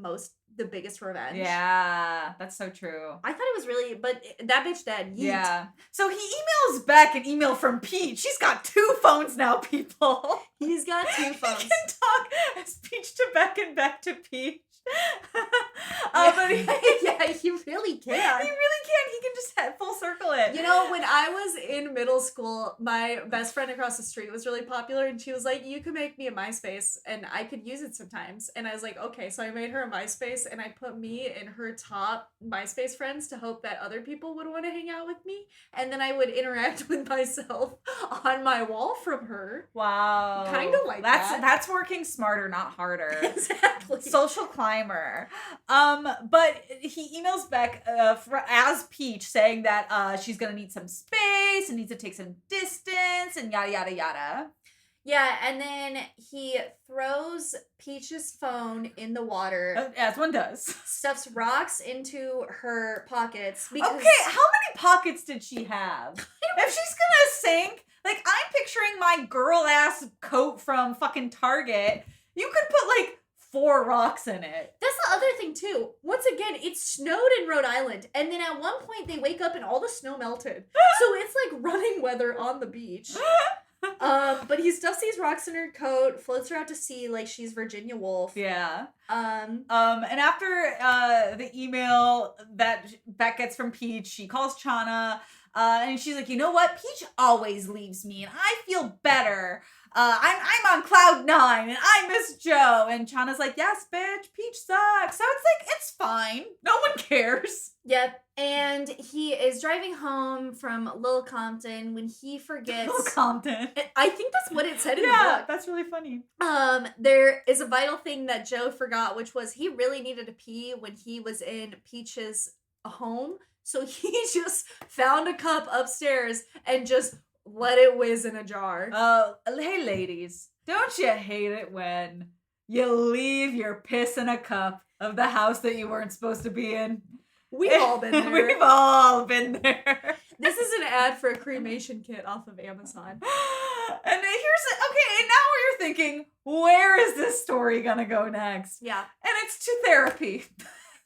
Speaker 1: biggest revenge?"
Speaker 2: Yeah, that's so true.
Speaker 1: I thought it was really, but that bitch dead. Yeet.
Speaker 2: Yeah. So he emails back an email from Peach. She's got 2 phones now, people.
Speaker 1: He's got 2 phones.
Speaker 2: He can talk as Peach to Beck and Beck to Peach. But
Speaker 1: yeah, he really can.
Speaker 2: He really can. He can just full circle it.
Speaker 1: You know, when I was in middle school, my best friend across the street was really popular, and she was like, "You could make me a MySpace, and I could use it sometimes." And I was like, "Okay." So I made her a MySpace, and I put me in her top MySpace friends to hope that other people would want to hang out with me, and then I would interact with myself on my wall from her.
Speaker 2: Wow.
Speaker 1: Kind of like that.
Speaker 2: That's working smarter, not harder.
Speaker 1: Exactly.
Speaker 2: Social climber. But he emails Beck as Peach saying that she's gonna need some space and needs to take some distance and yada yada yada.
Speaker 1: Yeah, and then he throws Peach's phone in the water.
Speaker 2: As one does.
Speaker 1: Stuffs rocks into her pockets. Because
Speaker 2: okay, how many pockets did she have? If she's gonna sink, like, I'm picturing my girl-ass coat from fucking Target. You could put, like, 4 rocks in it.
Speaker 1: That's the other thing, too. Once again, it snowed in Rhode Island, and then at one point they wake up and all the snow melted. So it's like running weather on the beach. But he stuffs these rocks in her coat, floats her out to sea like she's Virginia Woolf.
Speaker 2: Yeah. And after the email that Beck gets from Peach, she calls Chana, and she's like, "You know what? Peach always leaves me, and I feel better. I'm on cloud 9, and I miss Joe." And Chana's like, "Yes, bitch, Peach sucks." So it's like, it's fine. No one cares.
Speaker 1: Yep. And he is driving home from Lil Compton when he forgets.
Speaker 2: Lil Compton.
Speaker 1: I think that's what it said in the
Speaker 2: Yeah,
Speaker 1: book.
Speaker 2: that's really funny.
Speaker 1: There is a vital thing that Joe forgot, which was he really needed to pee when he was in Peach's home. So he just found a cup upstairs and just let it whiz in a jar.
Speaker 2: Hey ladies, don't you hate it when you leave your piss in a cup of the house that you weren't supposed to be in?
Speaker 1: We've all been there.
Speaker 2: We've all been there.
Speaker 1: This is an ad for a cremation kit off of Amazon.
Speaker 2: And now you're thinking, where is this story gonna go next?
Speaker 1: Yeah.
Speaker 2: And it's to therapy.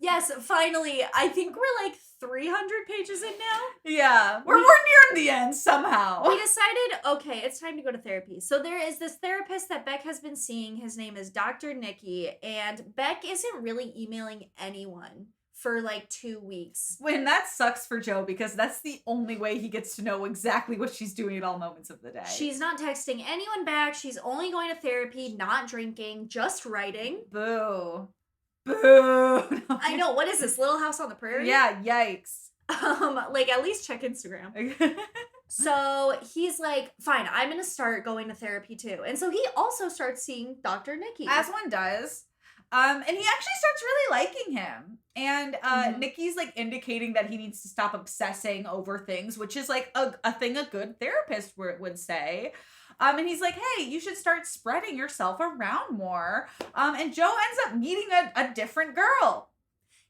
Speaker 1: Yes, finally. I think we're like 300 pages in now.
Speaker 2: Yeah. We're nearing the end somehow.
Speaker 1: We decided, okay, it's time to go to therapy. So there is this therapist that Beck has been seeing. His name is Dr. Nikki, and Beck isn't really emailing anyone for like 2 weeks.
Speaker 2: And that sucks for Joe because that's the only way he gets to know exactly what she's doing at all moments of the day.
Speaker 1: She's not texting anyone back. She's only going to therapy, not drinking, just writing.
Speaker 2: Boo. Boo.
Speaker 1: I know. What is this? Little House on the Prairie?
Speaker 2: Yeah, yikes.
Speaker 1: Like, at least check Instagram. So he's like, fine, I'm going to start going to therapy too. And so he also starts seeing Dr. Nikki.
Speaker 2: As one does. And he actually starts really liking him. And Nikki's like indicating that he needs to stop obsessing over things, which is like a thing a good therapist would say. And he's like, hey, you should start spreading yourself around more. And Joe ends up meeting a different girl.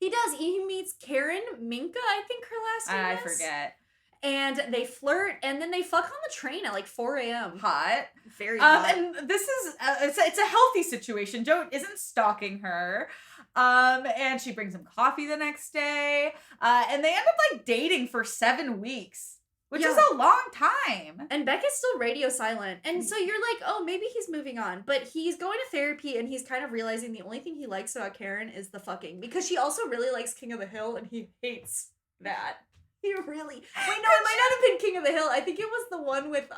Speaker 1: He does. He meets Karen Minka, I think her last name is.
Speaker 2: I forget.
Speaker 1: And they flirt, and then they fuck on the train at like 4 a.m.
Speaker 2: Hot.
Speaker 1: Very hot.
Speaker 2: And this is, it's a healthy situation. Joe isn't stalking her. And she brings him coffee the next day. And they end up like dating for 7 weeks. Which is a long time.
Speaker 1: And Beck is still radio silent. And so you're like, oh, maybe he's moving on. But he's going to therapy and he's kind of realizing the only thing he likes about Karen is the fucking. Because she also really likes King of the Hill and he hates that. He really... Wait, no, it might not have been King of the Hill. I think it was the one with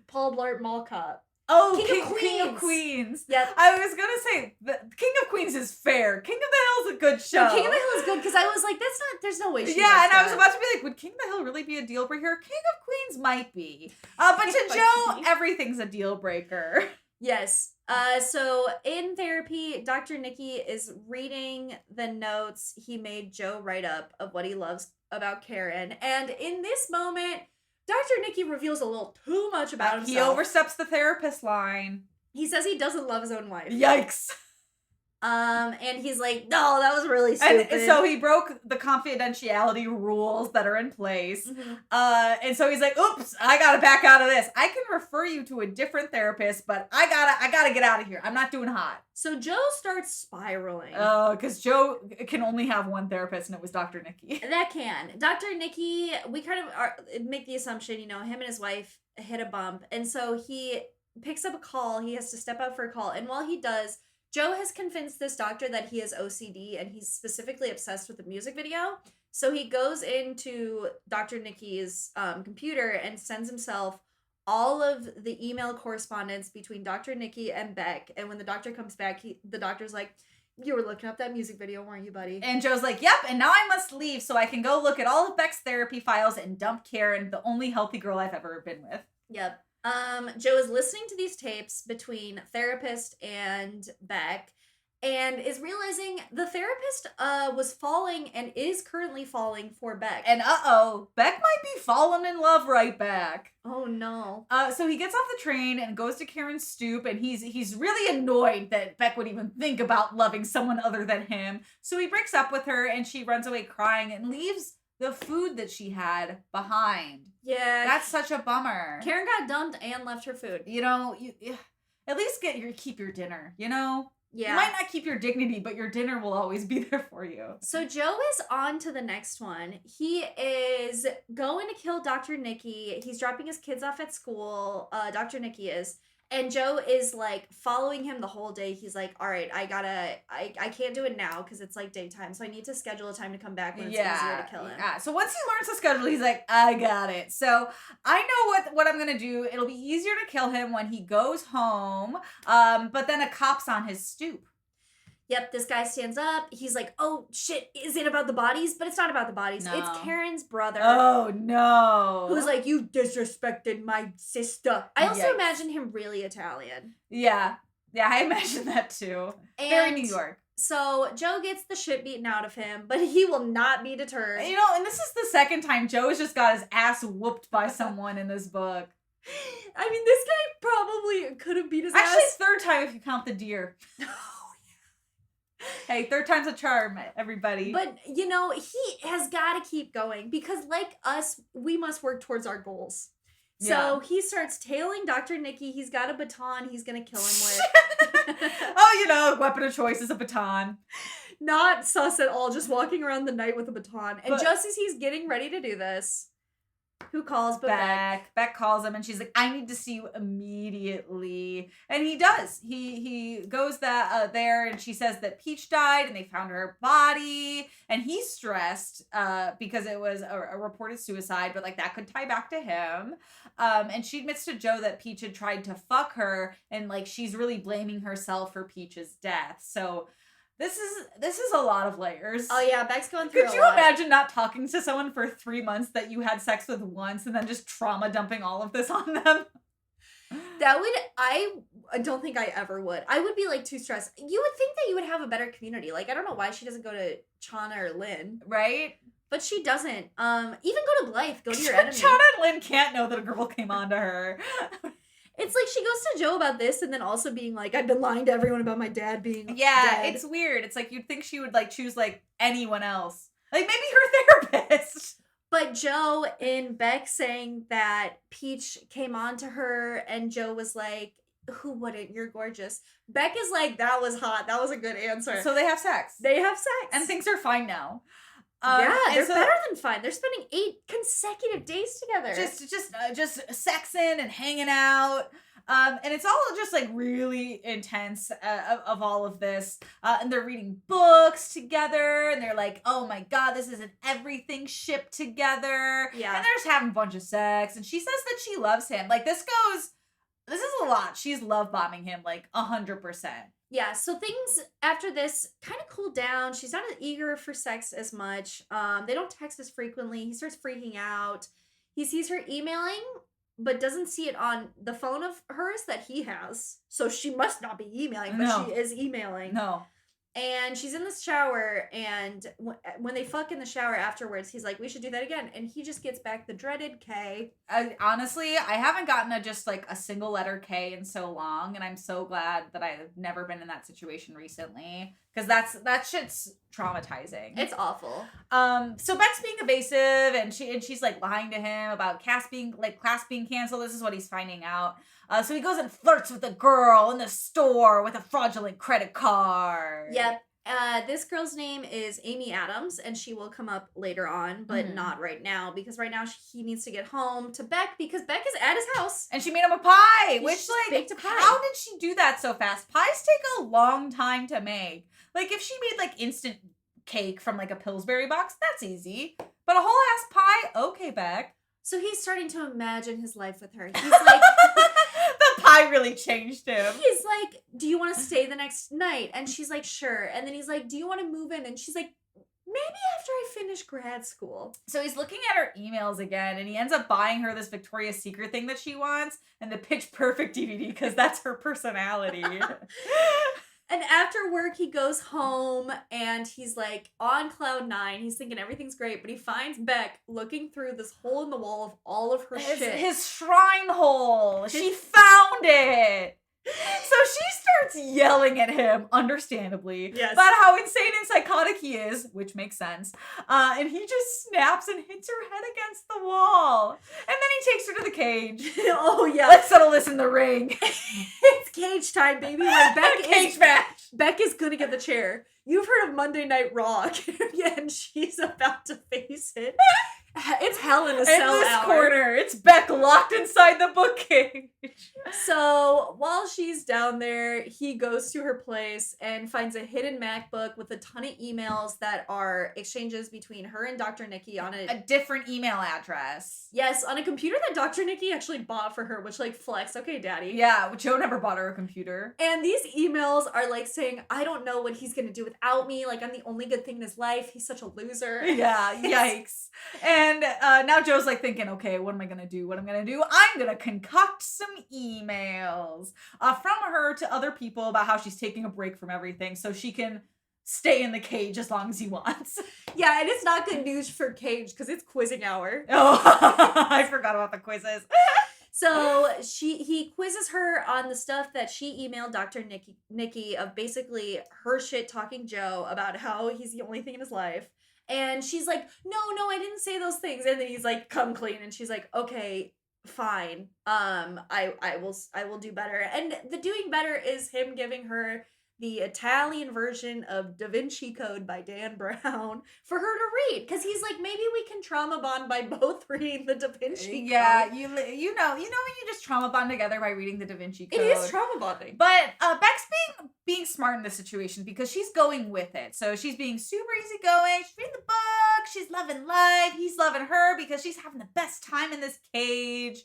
Speaker 1: Paul Blart Mall Cop.
Speaker 2: Oh, King of Queens.
Speaker 1: Yep.
Speaker 2: I was going to say, the King of Queens is fair. King of the Hill is a good show.
Speaker 1: No, King of the Hill is good because I was like, there's no way she
Speaker 2: I was about to be like, would King of the Hill really be a deal breaker? King of Queens might be. But to Joe, everything's a deal breaker.
Speaker 1: Yes. So in therapy, Dr. Nikki is reading the notes he made Joe write up of what he loves about Karen. And in this moment... Dr. Nikki reveals a little too much about himself.
Speaker 2: He oversteps the therapist line.
Speaker 1: He says he doesn't love his own wife.
Speaker 2: Yikes.
Speaker 1: And he's like, no, that was really stupid.
Speaker 2: And so he broke the confidentiality rules that are in place.
Speaker 1: Mm-hmm.
Speaker 2: And so he's like, oops, I gotta back out of this. I can refer you to a different therapist, but I gotta get out of here. I'm not doing hot.
Speaker 1: So Joe starts spiraling.
Speaker 2: Oh, because Joe can only have one therapist, and it was Dr. Nikki.
Speaker 1: That can. Dr. Nikki, we kind of make the assumption, him and his wife hit a bump. And so he picks up a call. He has to step out for a call. And while he does, Joe has convinced this doctor that he has OCD and he's specifically obsessed with the music video. So he goes into Dr. Nikki's computer and sends himself all of the email correspondence between Dr. Nikki and Beck. And when the doctor comes back, the doctor's like, you were looking up that music video, weren't you, buddy?
Speaker 2: And Joe's like, yep, and now I must leave so I can go look at all of Beck's therapy files and dump Karen, the only healthy girl I've ever been with.
Speaker 1: Yep. Joe is listening to these tapes between therapist and Beck and is realizing the therapist was falling and is currently falling for Beck.
Speaker 2: And Beck might be falling in love right back.
Speaker 1: Oh no.
Speaker 2: So he gets off the train and goes to Karen's stoop, and he's really annoyed that Beck would even think about loving someone other than him. So he breaks up with her and she runs away crying and leaves the food that she had behind.
Speaker 1: Yeah.
Speaker 2: That's such a bummer.
Speaker 1: Karen got dumped and left her food.
Speaker 2: You at least keep your dinner, Yeah. You might not keep your dignity, but your dinner will always be there for you.
Speaker 1: So Joe is on to the next one. He is going to kill Dr. Nikki. He's dropping his kids off at school. Dr. Nikki is. And Joe is like following him the whole day. He's like, all right, I can't do it now because it's like daytime. So I need to schedule a time to come back when it's easier to kill him. Yeah.
Speaker 2: So once he learns the schedule, he's like, I got it. So I know what I'm going to do. It'll be easier to kill him when he goes home. But then a cop's on his stoop.
Speaker 1: Yep, this guy stands up. He's like, oh, shit, is it about the bodies? But it's not about the bodies. No. It's Karen's brother.
Speaker 2: Oh, no.
Speaker 1: Who's like, you disrespected my sister. I also imagine him really Italian.
Speaker 2: Yeah. Yeah, I imagine that too. And very New York.
Speaker 1: So Joe gets the shit beaten out of him, but he will not be deterred.
Speaker 2: And this is the second time Joe has just got his ass whooped by someone in this book.
Speaker 1: I mean, this guy probably could have beat his ass.
Speaker 2: Actually, third time if you count the deer. Hey, third time's a charm, everybody.
Speaker 1: But, he has got to keep going because, like us, we must work towards our goals. So he starts tailing Dr. Nikki. He's got a baton he's going to kill him with.
Speaker 2: Weapon of choice is a baton.
Speaker 1: Not sus at all, just walking around the night with a baton. And just as he's getting ready to do this, who calls but Beck?
Speaker 2: Beck calls him and she's like, I need to see you immediately. And he does. He goes there and she says that Peach died and they found her body. And he's stressed because it was a reported suicide, but like that could tie back to him. And she admits to Joe that Peach had tried to fuck her and like she's really blaming herself for Peach's death. So this is a lot of layers.
Speaker 1: Oh yeah, Beck's going through.
Speaker 2: Could you imagine not talking to someone for 3 months that you had sex with once and then just trauma dumping all of this on them?
Speaker 1: I don't think I ever would. I would be like too stressed. You would think that you would have a better community. Like, I don't know why she doesn't go to Chana or Lynn.
Speaker 2: Right?
Speaker 1: But she doesn't. Even go to Blythe. Go to your enemy.
Speaker 2: Chana and Lynn can't know that a girl came on to her.
Speaker 1: It's like she goes to Joe about this and then also being like, I've been lying to everyone about my dad being dead.
Speaker 2: It's weird. It's like you'd think she would like choose like anyone else. Like maybe her therapist.
Speaker 1: But Joe and Beck saying that Peach came on to her and Joe was like, who wouldn't? You're gorgeous. Beck is like, that was hot. That was a good answer.
Speaker 2: So they have sex.
Speaker 1: They have sex.
Speaker 2: And things are fine now.
Speaker 1: Yeah, they're better than fine. They're spending 8 consecutive days together.
Speaker 2: Just sexing and hanging out. And it's all just like really intense of all of this. And they're reading books together and they're like, oh my God, this is an everything ship together.
Speaker 1: Yeah.
Speaker 2: And they're just having a bunch of sex. And she says that she loves him. Like this is a lot. She's love bombing him like 100%.
Speaker 1: Yeah, so things after this kind of cool down. She's not as eager for sex as much. They don't text as frequently. He starts freaking out. He sees her emailing, but doesn't see it on the phone of hers that he has. So she must not be emailing, but she is emailing.
Speaker 2: No.
Speaker 1: And she's in the shower, and when they fuck in the shower afterwards, he's like, we should do that again. And he just gets back the dreaded K.
Speaker 2: Honestly, I haven't gotten just like a single letter K in so long, and I'm so glad that I've never been in that situation recently. Because that shit's traumatizing.
Speaker 1: It's awful.
Speaker 2: So Beck's being evasive, and she's like lying to him about class being canceled. This is what he's finding out. So he goes and flirts with a girl in the store with a fraudulent credit card.
Speaker 1: Yep. This girl's name is Amy Adams, and she will come up later on, but not right now, because right now he needs to get home to Beck, because Beck is at his house.
Speaker 2: And she made him a pie, which
Speaker 1: She
Speaker 2: like,
Speaker 1: baked a pie.
Speaker 2: How did she do that so fast? Pies take a long time to make. Like, if she made like instant cake from like a Pillsbury box, that's easy. But a whole ass pie? Okay, Beck.
Speaker 1: So he's starting to imagine his life with her. He's like...
Speaker 2: The pie really changed him.
Speaker 1: He's like, do you want to stay the next night? And she's like, sure. And then he's like, do you want to move in? And she's like, maybe after I finish grad school.
Speaker 2: So he's looking at her emails again, and he ends up buying her this Victoria's Secret thing that she wants, and the Pitch Perfect DVD, because that's her personality.
Speaker 1: And after work, he goes home, and he's like on cloud 9. He's thinking everything's great, but he finds Beck looking through this hole in the wall of all of her shit.
Speaker 2: His shrine hole. She found it. So she starts yelling at him, understandably, about how insane and psychotic he is, which makes sense. And he just snaps and hits her head against the wall. And then he takes her to the cage.
Speaker 1: Oh, yeah.
Speaker 2: Let's settle this in the ring.
Speaker 1: It's cage time, baby. Like, Beck is gonna get the chair. You've heard of Monday Night Raw, and she's about to face it. It's hell in a cell
Speaker 2: in this
Speaker 1: hour.
Speaker 2: corner, it's Beck locked inside the book cage.
Speaker 1: So while she's down there, he goes to her place and finds a hidden MacBook with a ton of emails that are exchanges between her and Dr. Nikki on
Speaker 2: a different email address.
Speaker 1: Yes, on a computer that Dr. Nikki actually bought for her, which like flex. Okay, daddy.
Speaker 2: Yeah, Joe never bought her a computer.
Speaker 1: And these emails are like saying, I don't know what he's gonna do without me. Like, I'm the only good thing in his life. He's such a loser.
Speaker 2: Yeah, yikes. And now Joe's like thinking, okay, what am I gonna do? I'm gonna concoct some emails from her to other people about how she's taking a break from everything so she can stay in the cage as long as he wants.
Speaker 1: Yeah, and it's not good news for Cage because it's quizzing hour.
Speaker 2: Oh, I forgot about the quizzes.
Speaker 1: So he quizzes her on the stuff that she emailed Dr. Nikki of basically her shit talking Joe about how he's the only thing in his life. And she's like, no, I didn't say those things. And then he's like, come clean. And she's like, okay, fine. I will do better. And the doing better is him giving her the Italian version of Da Vinci Code by Dan Brown for her to read. Because he's like, maybe we can trauma bond by both reading the Da Vinci Code.
Speaker 2: Yeah, you know when you just trauma bond together by reading the Da Vinci Code.
Speaker 1: It is trauma bonding.
Speaker 2: But Beck's being smart in this situation because she's going with it. So she's being super easygoing. She's reading the book. She's loving life. He's loving her because she's having the best time in this cage.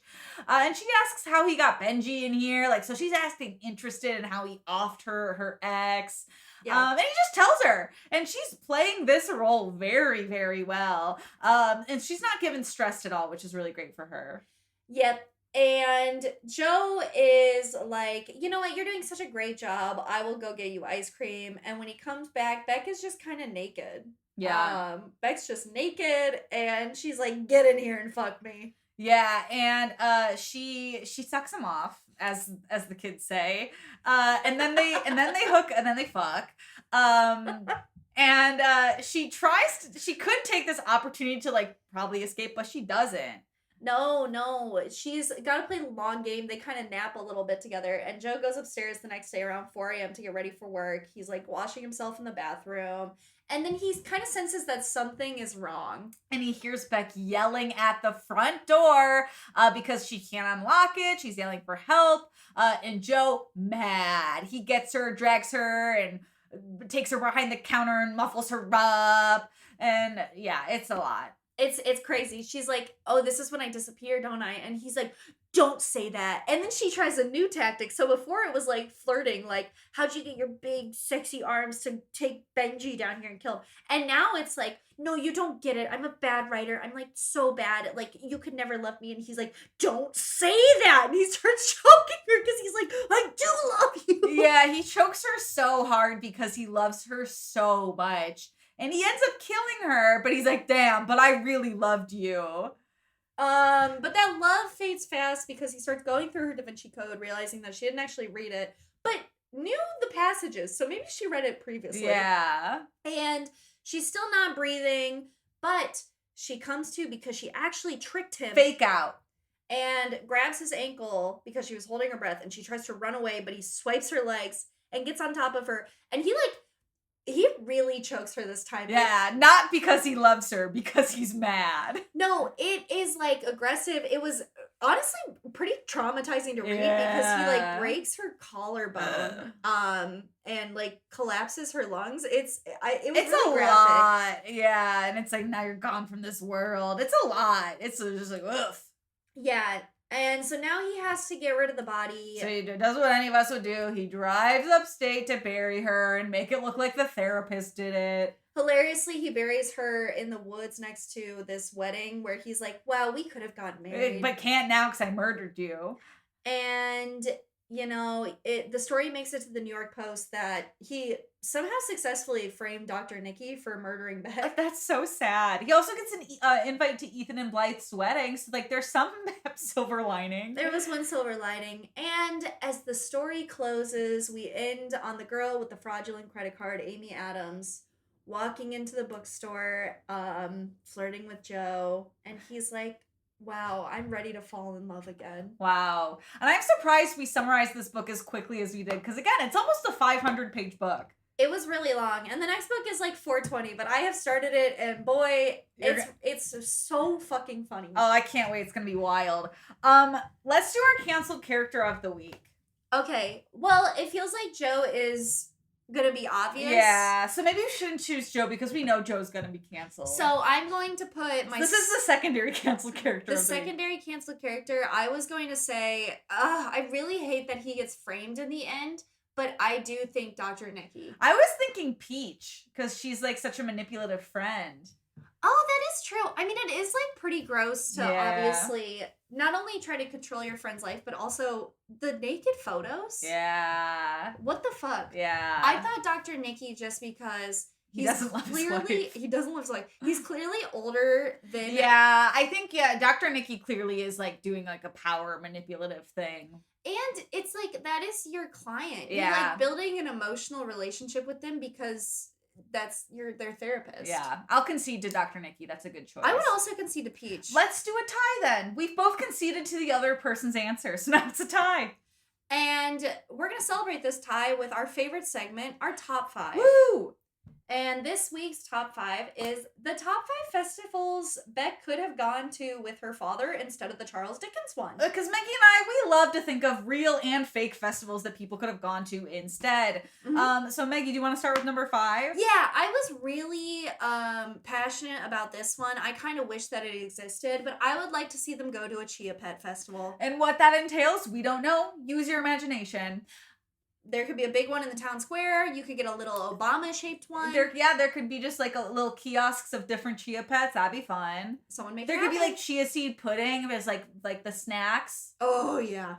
Speaker 2: And she asks how he got Benji in here. Like, so she's asking interested in how he offed her ex. Yeah. And he just tells her. And she's playing this role very, very well. And she's not given stressed at all, which is really great for her.
Speaker 1: Yep. And Joe is like, you know what, you're doing such a great job. I will go get you ice cream. And when he comes back, Beck is just kind of naked.
Speaker 2: Yeah.
Speaker 1: Beck's just naked and she's like, get in here and fuck me.
Speaker 2: Yeah, and she sucks him off, as the kids say. And then they hook and then they fuck. And she could take this opportunity to like probably escape, but she doesn't.
Speaker 1: No, she's got to play the long game. They kind of nap a little bit together, and Joe goes upstairs the next day around 4 a.m. to get ready for work. He's like washing himself in the bathroom, and then he kind of senses that something is wrong.
Speaker 2: And he hears Beck yelling at the front door because she can't unlock it. She's yelling for help, and Joe, mad. He gets her, drags her, and takes her behind the counter and muffles her up. And yeah, it's a lot.
Speaker 1: It's crazy. She's like, oh, this is when I disappear, don't I? And he's like, don't say that. And then she tries a new tactic. So before it was like flirting, like, how'd you get your big sexy arms to take Benji down here and kill him? And now it's like, no, you don't get it. I'm a bad writer. I'm like so bad. Like, you could never love me. And he's like, don't say that. And he starts choking her because he's like, I do love you.
Speaker 2: Yeah, he chokes her so hard because he loves her so much. And he ends up killing her, but he's like, damn, but I really loved you.
Speaker 1: But that love fades fast because he starts going through her Da Vinci Code, realizing that she didn't actually read it, but knew the passages, so maybe she read it previously.
Speaker 2: Yeah.
Speaker 1: And she's still not breathing, but she comes to because she actually tricked him.
Speaker 2: Fake out.
Speaker 1: And grabs his ankle because she was holding her breath, and she tries to run away, but he swipes her legs and gets on top of her, and he really chokes her this time.
Speaker 2: Yeah, not because he loves her, because he's mad.
Speaker 1: No, it is like aggressive. It was honestly pretty traumatizing to read because he like breaks her collarbone and like collapses her lungs. It was really graphic.
Speaker 2: Lot. Yeah, and it's like, now you're gone from this world. It's a lot. It's just like, ugh.
Speaker 1: Yeah. And so now he has to get rid of the body.
Speaker 2: So he does what any of us would do. He drives upstate to bury her and make it look like the therapist did it.
Speaker 1: Hilariously, he buries her in the woods next to this wedding where he's like, well, we could have gotten married.
Speaker 2: But can't now because I murdered you.
Speaker 1: And, you know, the story makes it to the New York Post that he somehow successfully framed Dr. Nikki for murdering Beck.
Speaker 2: That's so sad. He also gets an invite to Ethan and Blythe's wedding, so like there's some silver lining.
Speaker 1: There was one silver lining. And as the story closes, we end on the girl with the fraudulent credit card, Amy Adams, walking into the bookstore, flirting with Joe, and he's like, wow, I'm ready to fall in love again.
Speaker 2: Wow. And I'm surprised we summarized this book as quickly as we did, because again, it's almost a 500-page book.
Speaker 1: It was really long, and the next book is like 420, but I have started it, and boy, it's so fucking funny.
Speaker 2: Oh, I can't wait. It's gonna be wild. Let's do our canceled character of the week.
Speaker 1: Okay, well, it feels like Joe is gonna be obvious.
Speaker 2: Yeah, so maybe we shouldn't choose Joe because we know Joe's gonna be canceled.
Speaker 1: So I'm going to put my...
Speaker 2: This is the secondary canceled character.
Speaker 1: The secondary canceled character, I was going to say, I really hate that he gets framed in the end, but I do think Dr. Nikki.
Speaker 2: I was thinking Peach, because she's like such a manipulative friend.
Speaker 1: Oh, that is true. I mean, it is like pretty gross to obviously not only try to control your friend's life, but also the naked photos.
Speaker 2: Yeah.
Speaker 1: What the fuck?
Speaker 2: Yeah.
Speaker 1: I thought Dr. Nikki just because he doesn't love his wife. He doesn't love his wife. He's clearly older than...
Speaker 2: Yeah, I think, Dr. Nikki clearly is like doing like a power manipulative thing.
Speaker 1: And it's like, that is your client.
Speaker 2: Yeah.
Speaker 1: You're like building an emotional relationship with them because that's their therapist.
Speaker 2: Yeah. I'll concede to Dr. Nikki. That's a good choice.
Speaker 1: I would also concede to Peach.
Speaker 2: Let's do a tie then. We've both conceded to the other person's answer, so now it's a tie.
Speaker 1: And we're going to celebrate this tie with our favorite segment, our top 5.
Speaker 2: Woo!
Speaker 1: And this week's top 5 is the top 5 festivals Beck could have gone to with her father instead of the Charles Dickens one.
Speaker 2: Because Meggie and I, we love to think of real and fake festivals that people could have gone to instead. Mm-hmm. So Meggie, do you want to start with number 5?
Speaker 1: Yeah, I was really passionate about this one. I kind of wish that it existed, but I would like to see them go to a Chia Pet festival.
Speaker 2: And what that entails, we don't know. Use your imagination.
Speaker 1: There could be a big one in the town square. You could get a little Obama-shaped one.
Speaker 2: There could be just like a little kiosks of different chia pets. That'd be fun.
Speaker 1: Someone make
Speaker 2: There
Speaker 1: it
Speaker 2: could be
Speaker 1: happen.
Speaker 2: like chia seed pudding. There's like the snacks.
Speaker 1: Oh yeah.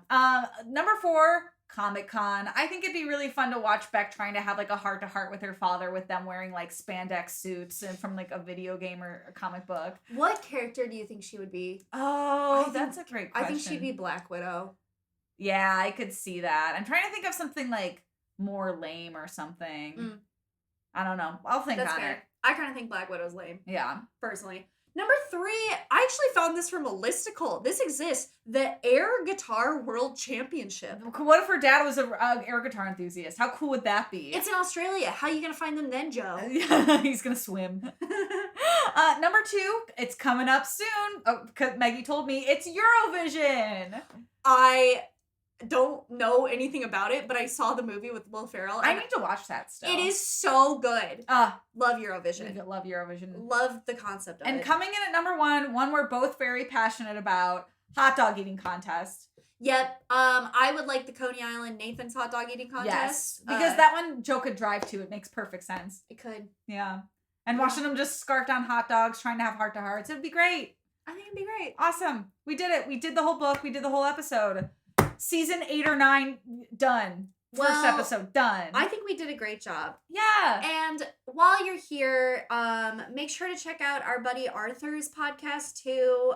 Speaker 2: Number 4, Comic-Con. I think it'd be really fun to watch Beck trying to have like a heart-to-heart with her father, with them wearing like spandex suits and from like a video game or a comic book.
Speaker 1: What character do you think she would be?
Speaker 2: Oh, that's a great question.
Speaker 1: I think she'd be Black Widow.
Speaker 2: Yeah, I could see that. I'm trying to think of something like more lame or something. I don't know. I'll think on it.
Speaker 1: I kind of think Black Widow's lame.
Speaker 2: Yeah.
Speaker 1: Personally. Number 3, I actually found this from a listicle. This exists. The Air Guitar World Championship.
Speaker 2: What if her dad was an air guitar enthusiast? How cool would that be?
Speaker 1: It's in Australia. How are you going to find them then, Joe?
Speaker 2: He's going to swim. Number 2, it's coming up soon. Oh, 'cause Meggie told me it's Eurovision.
Speaker 1: I don't know anything about it, but I saw the movie with Will Ferrell.
Speaker 2: I need to watch that still.
Speaker 1: It is so good. Love Eurovision.
Speaker 2: I love Eurovision.
Speaker 1: Love the concept of it.
Speaker 2: And coming in at number 1, one we're both very passionate about, hot dog eating contest.
Speaker 1: Yep. I would like the Coney Island Nathan's hot dog eating contest.
Speaker 2: Yes, because that one Joe could drive to. It makes perfect sense.
Speaker 1: It could.
Speaker 2: Yeah. And watching them just scarf down hot dogs, trying to have heart-to-hearts. It would be great.
Speaker 1: I think it'd be great.
Speaker 2: Awesome. We did it. We did the whole book. We did the whole episode. Season 8 or 9, done. First episode, done.
Speaker 1: I think we did a great job.
Speaker 2: Yeah.
Speaker 1: And while you're here, make sure to check out our buddy Arthur's podcast too,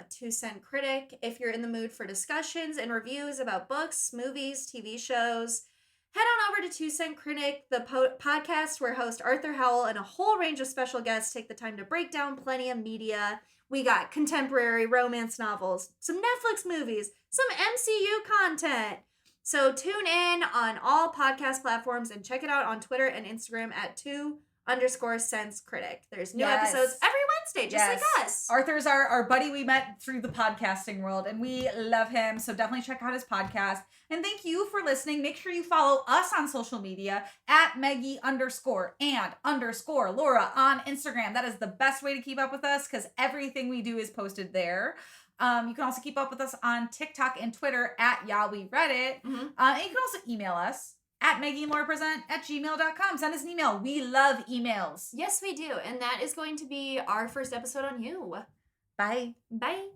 Speaker 1: 2 Cent Critic. If you're in the mood for discussions and reviews about books, movies, TV shows, head on over to 2 Cent Critic, the podcast where host Arthur Howell and a whole range of special guests take the time to break down plenty of media. We got contemporary romance novels, some Netflix movies, some MCU content. So tune in on all podcast platforms and check it out on Twitter and Instagram at 2_Cents Critic. There's new episodes every Wednesday, just like us.
Speaker 2: Arthur's our buddy we met through the podcasting world, and we love him. So definitely check out his podcast. And thank you for listening. Make sure you follow us on social media at Meggie_and_Laura on Instagram. That is the best way to keep up with us because everything we do is posted there. You can also keep up with us on TikTok and Twitter at YaWeReddit. And you can also email us at MeggieandLauraPresent@gmail.com. Send us an email. We love emails.
Speaker 1: Yes, we do. And that is going to be our first episode on you.
Speaker 2: Bye.
Speaker 1: Bye.